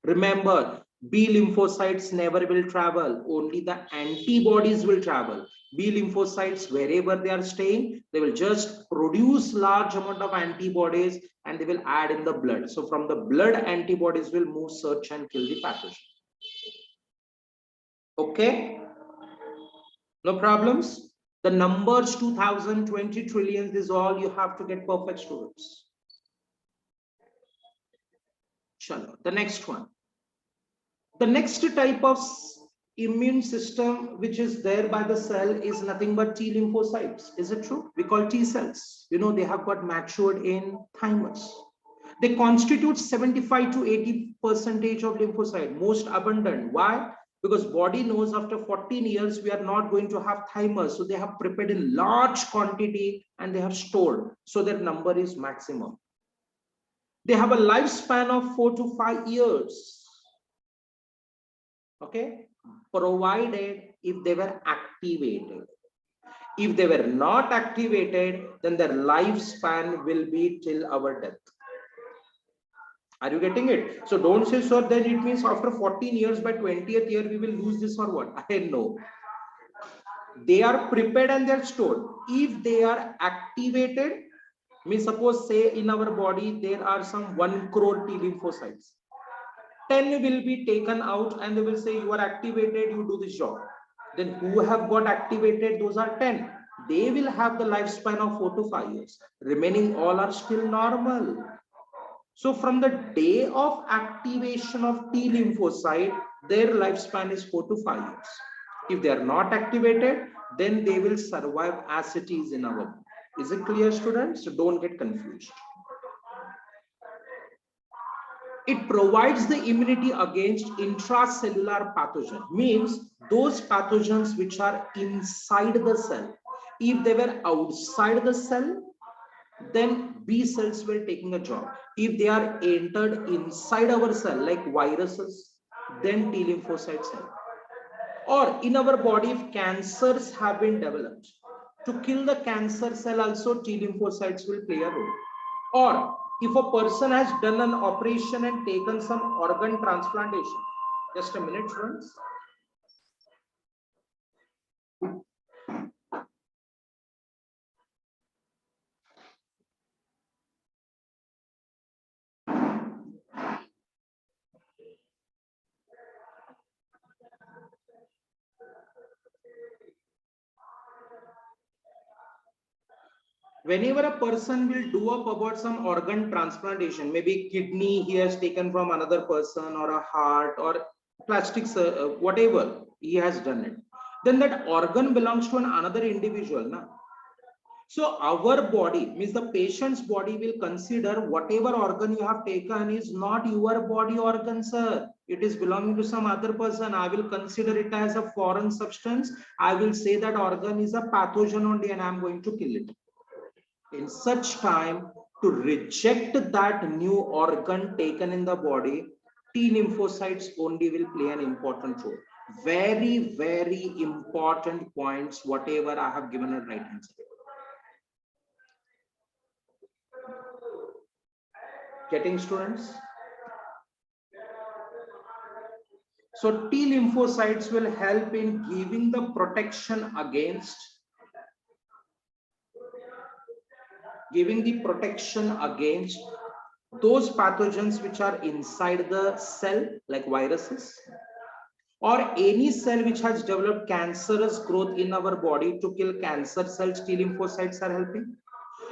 Remember, B lymphocytes never will travel, only the antibodies will travel. B lymphocytes, wherever they are staying, they will just produce large amount of antibodies and they will add in the blood. So from the blood, antibodies will move, search and kill the pathogen. Okay, no problems. The numbers 2000, 20 trillions is all you have to get perfect, students. Chalo, the next one. The next type of immune system which is there by the cell is nothing but T lymphocytes. Is it true? We call T cells. You know, they have got matured in thymus. They constitute 75 to 80% of lymphocyte, most abundant. Why? Because body knows after 14 years we are not going to have thymus, so they have prepared in large quantity and they have stored, so their number is maximum. They have a lifespan of 4 to 5 years. Okay, provided if they were activated. If they were not activated, then their lifespan will be till our death. Are you getting it? So don't say, sir, then it means after 14 years, by 20th year, we will lose this or what? I know. They are prepared and they're stored. If they are activated, me suppose say in our body, there are some 1 crore T lymphocytes. 10 will be taken out and they will say you are activated, you do this job. Then who have got activated, those are 10. They will have the lifespan of 4 to 5 years. Remaining all are still normal. So from the day of activation of T lymphocyte, their lifespan is 4 to 5 years. If they are not activated, then they will survive as it is in our body. Is it clear, students? So don't get confused. It provides the immunity against intracellular pathogen, means those pathogens which are inside the cell. If they were outside the cell, then B cells were taking a job. If they are entered inside our cell, like viruses, then T lymphocytes help. Or in our body, if cancers have been developed, to kill the cancer cell also T lymphocytes will play a role. Or if a person has done an operation and taken some organ transplantation, just a minute, friends. Whenever a person will do up about some organ transplantation, maybe kidney he has taken from another person, or a heart, or plastic, whatever he has done it, then that organ belongs to another individual. Na? So our body, means the patient's body, will consider whatever organ you have taken is not your body organ, sir. It is belonging to some other person. I will consider it as a foreign substance. I will say that organ is a pathogen only and I am going to kill it. In such time, to reject that new organ taken in the body, T lymphocytes only will play an important role. Very, very important points, whatever I have given at right hand side. Getting, students? So T lymphocytes will help in giving the protection against those pathogens which are inside the cell, like viruses, or any cell which has developed cancerous growth in our body. To kill cancer cells, T lymphocytes are helping.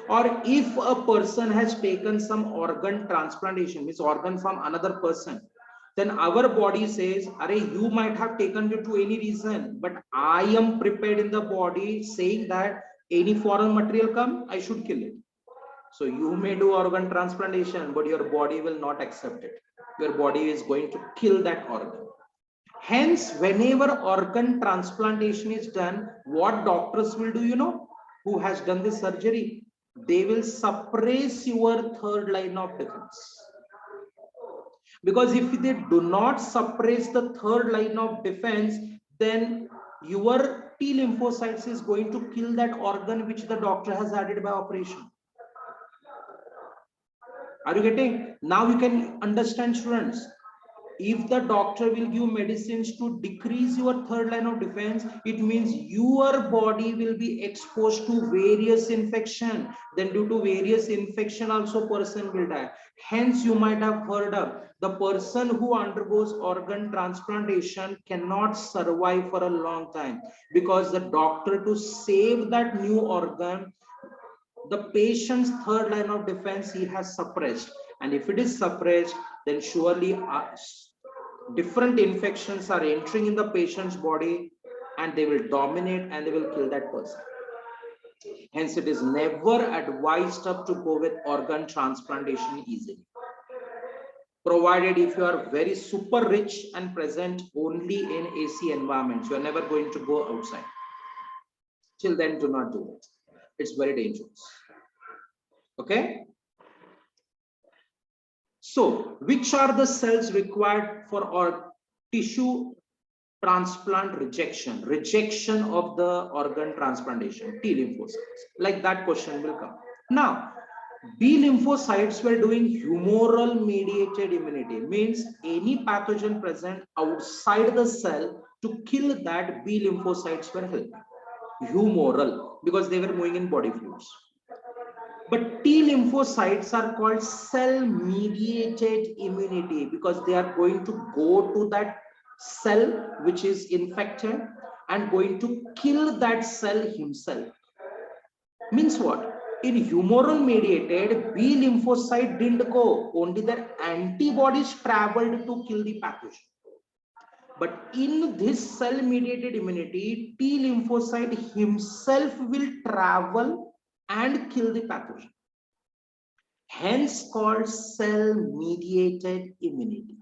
Or if a person has taken some organ transplantation, means organ from another person, then our body says, Arey, you might have taken due to any reason, but I am prepared in the body saying that any foreign material come, I should kill it. So you may do organ transplantation, but your body will not accept it. Your body is going to kill that organ. Hence, whenever organ transplantation is done, what doctors will do, you know, who has done this surgery? They will suppress your third line of defense. Because if they do not suppress the third line of defense, then your T lymphocytes is going to kill that organ which the doctor has added by operation. Are you getting? Now you can understand, students. If the doctor will give medicines to decrease your third line of defense, it means your body will be exposed to various infection. Then due to various infection also person will die. Hence you might have heard of the person who undergoes organ transplantation cannot survive for a long time, because the doctor, to save that new organ, the patient's third line of defense he has suppressed, and if it is suppressed, then surely different infections are entering in the patient's body and they will dominate and they will kill that person. Hence it is never advised up to go with organ transplantation easily, provided if you are very super rich and present only in AC environments. You are never going to go outside. Till then, do not do it. It's very dangerous. Okay. So, which are the cells required for our tissue transplant rejection? Rejection of the organ transplantation, T lymphocytes. Like that question will come. Now, B lymphocytes were doing humoral mediated immunity, means any pathogen present outside the cell, to kill that, B lymphocytes were helping. Humoral, because they were moving in body fluids. But T lymphocytes are called cell mediated immunity, because they are going to go to that cell which is infected and going to kill that cell himself. Means what? In humoral mediated, B lymphocyte didn't go, only their antibodies traveled to kill the pathogen. But in this cell mediated immunity, T lymphocyte himself will travel and kill the pathogen. Hence called cell mediated immunity.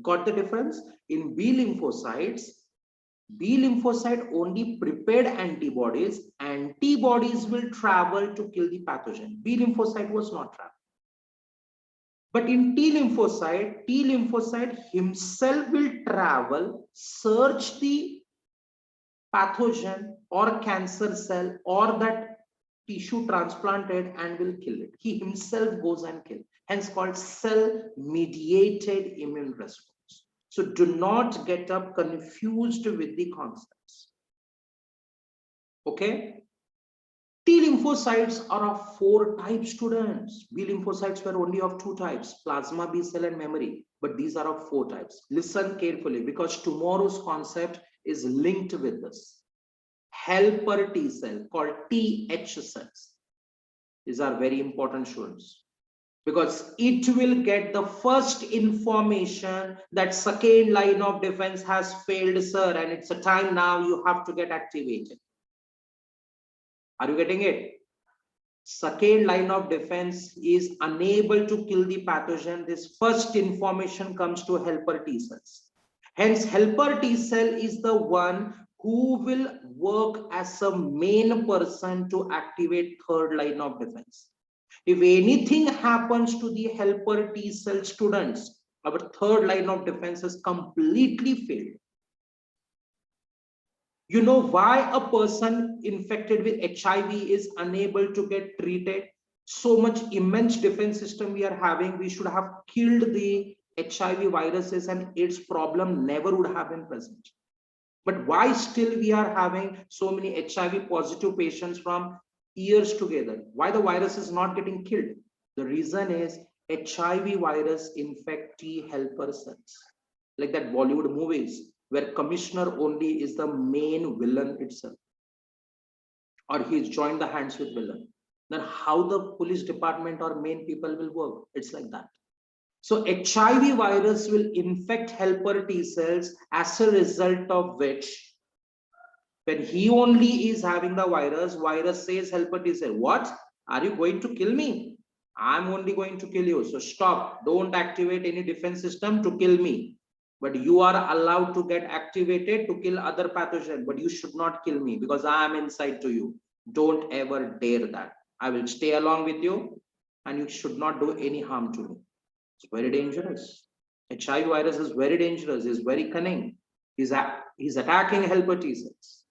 Got the difference? In B lymphocyte only prepared antibodies. Antibodies will travel to kill the pathogen. B lymphocyte was not traveling. But in T lymphocyte himself will travel, search the pathogen or cancer cell or that tissue transplanted and will kill it. He himself goes and kills. Hence called cell mediated immune response. So do not get up confused with the concepts. Okay. T lymphocytes are of 4 types, students. B lymphocytes were only of 2 types, plasma B cell and memory. But these are of 4 types. Listen carefully, because tomorrow's concept is linked with this. Helper T cell called TH cells. These are very important, students, because it will get the first information that second line of defense has failed, sir, and it's a time now you have to get activated. Are you getting it? Second line of defense is unable to kill the pathogen. This first information comes to helper T cells. Hence, helper T cell is the one who will work as a main person to activate third line of defense. If anything happens to the helper T cell, students, our third line of defense is completely failed. You know why a person infected with HIV is unable to get treated? So much immense defense system we are having. We should have killed the HIV viruses and its problem never would have been present. But why still we are having so many HIV positive patients from years together? Why the virus is not getting killed? The reason is HIV virus infect T helper cells. Like that Bollywood movies, where commissioner only is the main villain itself, or he's joined the hands with villain. Then how the police department or main people will work? It's like that. So HIV virus will infect helper T cells, as a result of which, when he only is having the virus says helper T cell, what? Are you going to kill me? I'm only going to kill you. So stop. Don't activate any defense system to kill me. But you are allowed to get activated to kill other pathogen, but you should not kill me because I am inside to you. Don't ever dare that. I will stay along with you and you should not do any harm to me. It's very dangerous. HIV virus is very dangerous. He's very cunning. He's attacking helper T cells.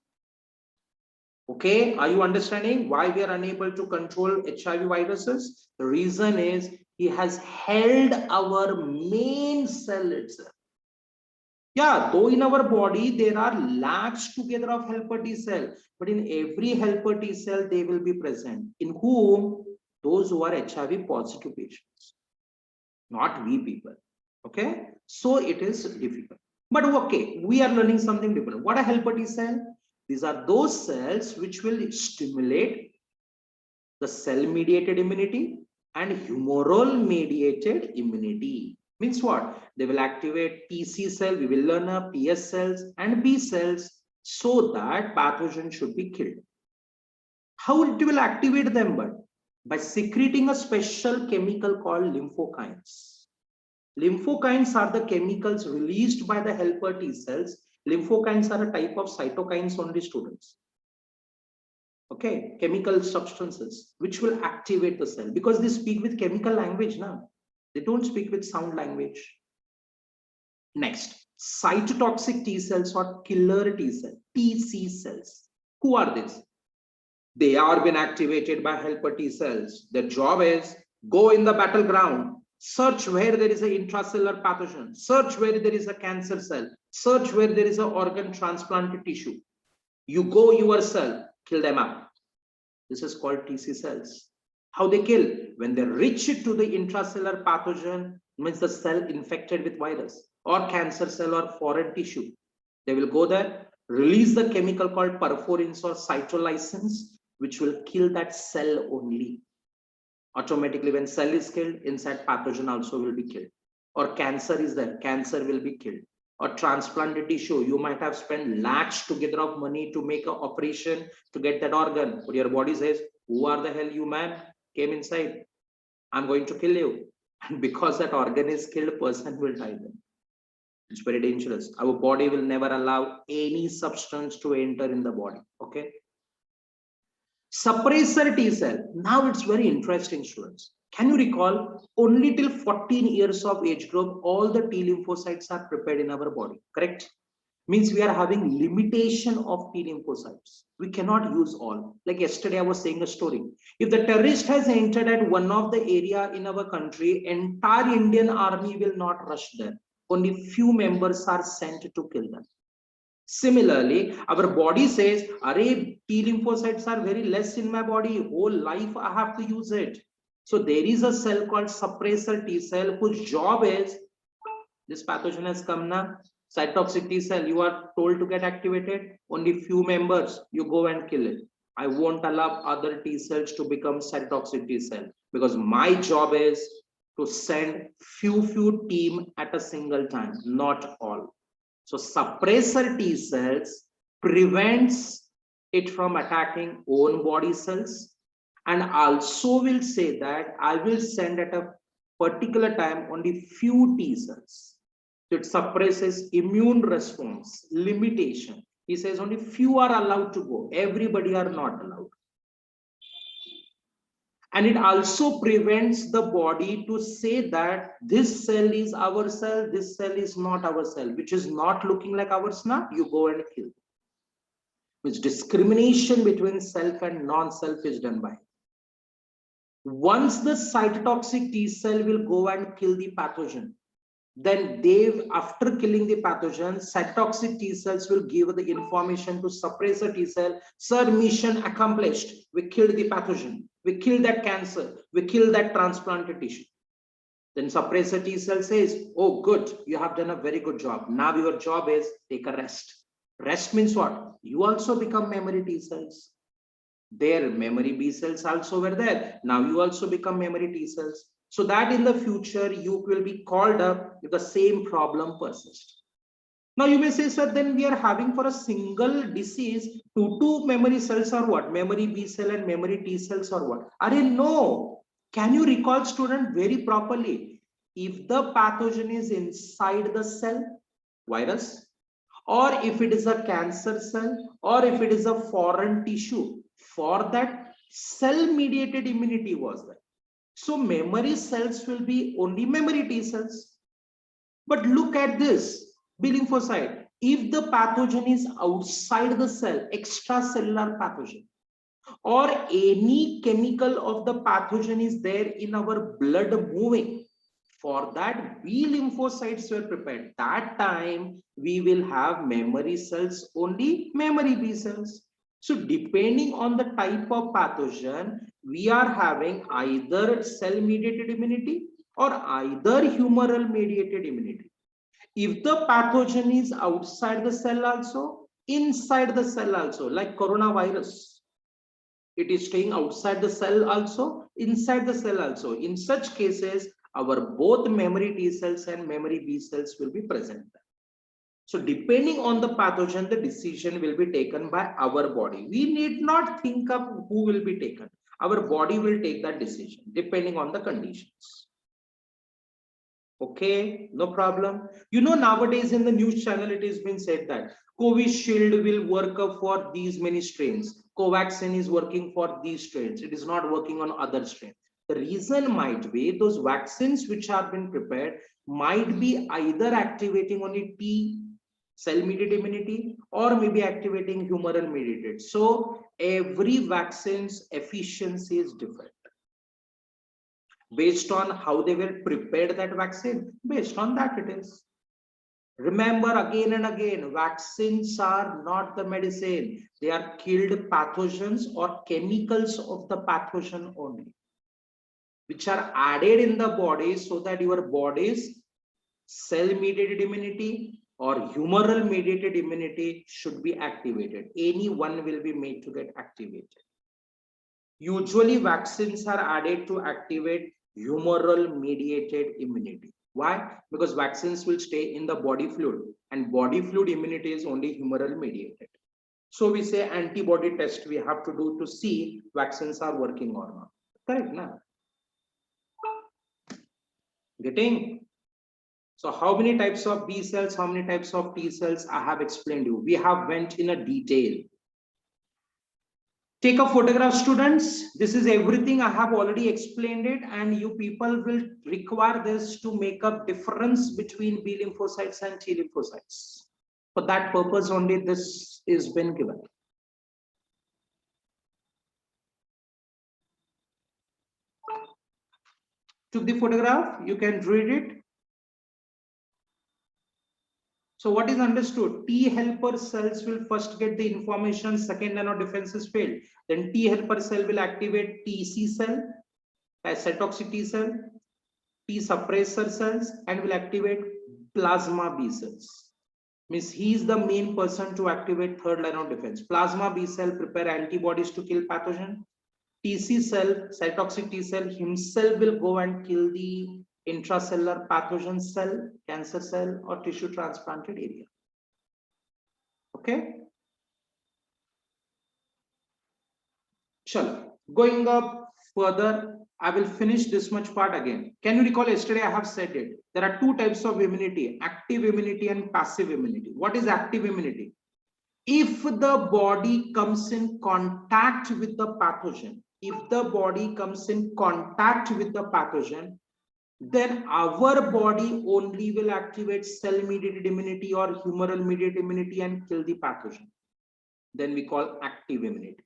Okay, are you understanding why we are unable to control HIV viruses? The reason is He has held our main cell itself. Yeah, though in our body there are lakhs together of helper T cell, but in every helper T cell they will be present. In whom? Those who are HIV positive patients, not we people. Okay, so it is difficult. But okay, we are learning something different. What are helper T cell? These are those cells which will stimulate the cell mediated immunity and humoral mediated immunity. Means what? They will activate TC cell, we will learn up PS cells and B cells so that pathogen should be killed. How it will activate them? But by secreting a special chemical called lymphokines. Lymphokines are the chemicals released by the helper T cells. Lymphokines are a type of cytokines only, students. Okay, chemical substances which will activate the cell, because they speak with chemical language now. They don't speak with sound language. Next, cytotoxic T cells or killer T cell, TC cells. Who are these? They are been activated by helper T cells. Their job is go in the battleground, search where there is an intracellular pathogen, search where there is a cancer cell, search where there is an organ transplanted tissue. You go yourself, kill them up. This is called TC cells. How they kill? When they reach to the intracellular pathogen, means the cell infected with virus or cancer cell or foreign tissue. They will go there, release the chemical called perforins or cytolysins, which will kill that cell only. Automatically, when cell is killed, inside pathogen also will be killed. Or cancer is there, cancer will be killed. Or transplanted tissue, you might have spent lakhs together of money to make an operation to get that organ, but your body says, who are the hell you, man? Came inside, I'm going to kill you. And because that organ is killed, person will die then. It's very dangerous. Our body will never allow any substance to enter in the body. Okay. Suppressor T cell. Now it's very interesting, students. Can you recall, only till 14 years of age group, all the T lymphocytes are prepared in our body, correct? Means we are having limitation of T lymphocytes. We cannot use all. Like yesterday, I was saying a story. If the terrorist has entered at one of the area in our country, entire Indian army will not rush there. Only few members are sent to kill them. Similarly, our body says, array, T lymphocytes are very less in my body. Whole life I have to use it. So there is a cell called suppressor T cell whose job is, this pathogen has come now, cytotoxic T cell, you are told to get activated, only few members, you go and kill it. I won't allow other T cells to become cytotoxic T cell because my job is to send few team at a single time, not all. So suppressor T cells prevents it from attacking own body cells, and also will say that I will send at a particular time only few T cells. So it suppresses immune response, limitation. He says only few are allowed to go, everybody are not allowed. And it also prevents the body to say that this cell is our cell, this cell is not our cell, which is not looking like ours now, you go and kill. Which discrimination between self and non-self is done by. Once the cytotoxic T cell will go and kill the pathogen, then they, after killing the pathogen, cytotoxic T cells will give the information to suppressor T cell, sir, mission accomplished, we killed the pathogen, we killed that cancer, we killed that transplanted tissue. Then suppressor T cell says, oh good, you have done a very good job, now your job is take a rest. Rest means what? You also become memory T cells. Their memory B cells also were there, now you also become memory T cells. So that in the future, you will be called up if the same problem persists. Now you may say, sir, then we are having for a single disease, two memory cells or what? Memory B cell and memory T cells or what? Are no. Can you recall, student, very properly? If the pathogen is inside the cell, virus, or if it is a cancer cell, or if it is a foreign tissue, for that cell-mediated immunity was there. So memory cells will be only memory T cells. But look at this, B lymphocyte. If the pathogen is outside the cell, extracellular pathogen, or any chemical of the pathogen is there in our blood moving, for that B lymphocytes were prepared. That time we will have memory cells, only memory B cells. So depending on the type of pathogen, we are having either cell mediated immunity or either humoral mediated immunity. If the pathogen is outside the cell also, inside the cell also, like coronavirus, it is staying outside the cell also, inside the cell also. In such cases, our both memory T cells and memory B cells will be present. So depending on the pathogen, the decision will be taken by our body. We need not think of who will be taken. Our body will take that decision depending on the conditions. Okay, no problem. You know, nowadays in the news channel, it has been said that Covishield will work for these many strains. Covaxin is working for these strains. It is not working on other strains. The reason might be those vaccines which have been prepared might be either activating only T cell mediated immunity or maybe activating humoral mediated. So every vaccine's efficiency is different based on how they were prepared that vaccine. Based on that it is. Remember again and again, vaccines are not the medicine. They are killed pathogens or chemicals of the pathogen only, which are added in the body so that your body's cell mediated immunity or humoral mediated immunity should be activated. Any one will be made to get activated. Usually vaccines are added to activate humoral mediated immunity. Why? Because vaccines will stay in the body fluid, and body fluid immunity is only humoral mediated. So we say antibody test we have to do to see vaccines are working or not. Correct now? Getting? So how many types of B cells, how many types of T cells I have explained you. We have went in a detail. Take a photograph, students. This is everything I have already explained it, and you people will require this to make up difference between B lymphocytes and T lymphocytes. For that purpose only this is been given. Took the photograph, you can read it. So what is understood? T helper cells will first get the information, second line of defense is failed. Then T helper cell will activate TC cell, cytotoxic T cell, T suppressor cells, and will activate plasma B cells. Means he is the main person to activate third line of defense. Plasma B cell prepare antibodies to kill pathogen. TC cell, cytotoxic T cell himself will go and kill the intracellular pathogen cell, cancer cell, or tissue transplanted area. Okay. Chalo. Going up further, I will finish this much part again. Can you recall yesterday I have said it? There are two types of immunity, active immunity and passive immunity. What is active immunity? If the body comes in contact with the pathogen, then our body only will activate cell mediated immunity or humoral mediated immunity and kill the pathogen. Then we call active immunity.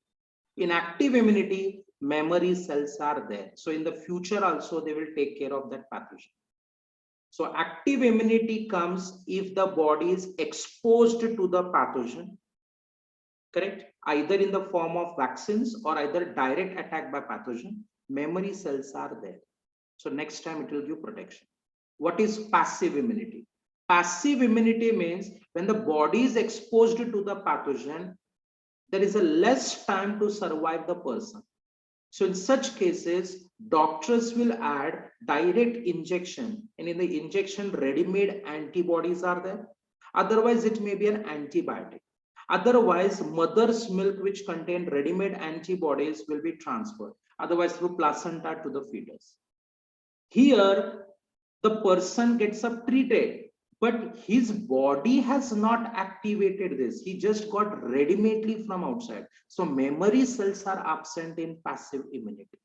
In active immunity, memory cells are there. So in the future also, they will take care of that pathogen. So active immunity comes if the body is exposed to the pathogen, correct? Either in the form of vaccines or either direct attack by pathogen, memory cells are there. So next time it will give protection. What is passive immunity? Passive immunity means when the body is exposed to the pathogen, there is a less time to survive the person. So in such cases, doctors will add direct injection, and in the injection, ready-made antibodies are there. Otherwise, it may be an antibiotic. Otherwise, mother's milk, which contain ready-made antibodies, will be transferred. Otherwise, through placenta to the fetus. Here, the person gets up treated, but his body has not activated this. He just got ready-madely from outside. So memory cells are absent in passive immunity.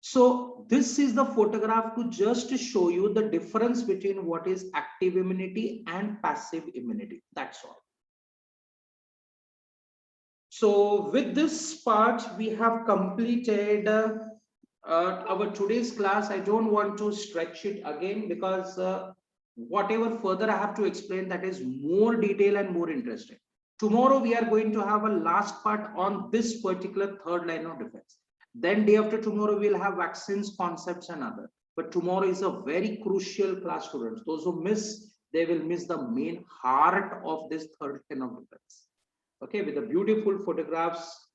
So this is the photograph to just show you the difference between what is active immunity and passive immunity. That's all. So with this part, we have completed our today's class. I don't want to stretch it again because whatever further I have to explain, that is more detail and more interesting. Tomorrow we are going to have a last part on this particular third line of defense. Then day after tomorrow we'll have vaccines, concepts and other. But tomorrow is a very crucial class, students. Those who miss, they will miss the main heart of this third line of defense. Okay, with the beautiful photographs,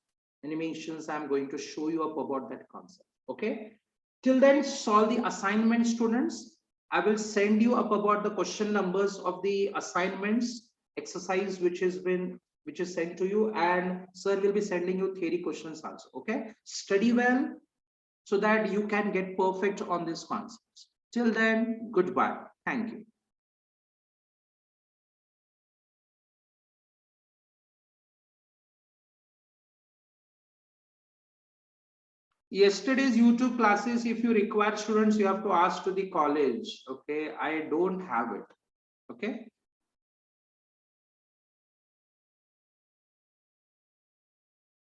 animations, I'm going to show you up about that concept. Okay, till then, solve the assignment, students. I will send you up about the question numbers of the assignments exercise which is sent to you, and sir will be sending you theory questions also. Okay, study well so that you can get perfect on these concepts. Till then, goodbye. Thank you. Yesterday's YouTube classes, if you require, students, you have to ask to the college. Okay, I don't have it. Okay.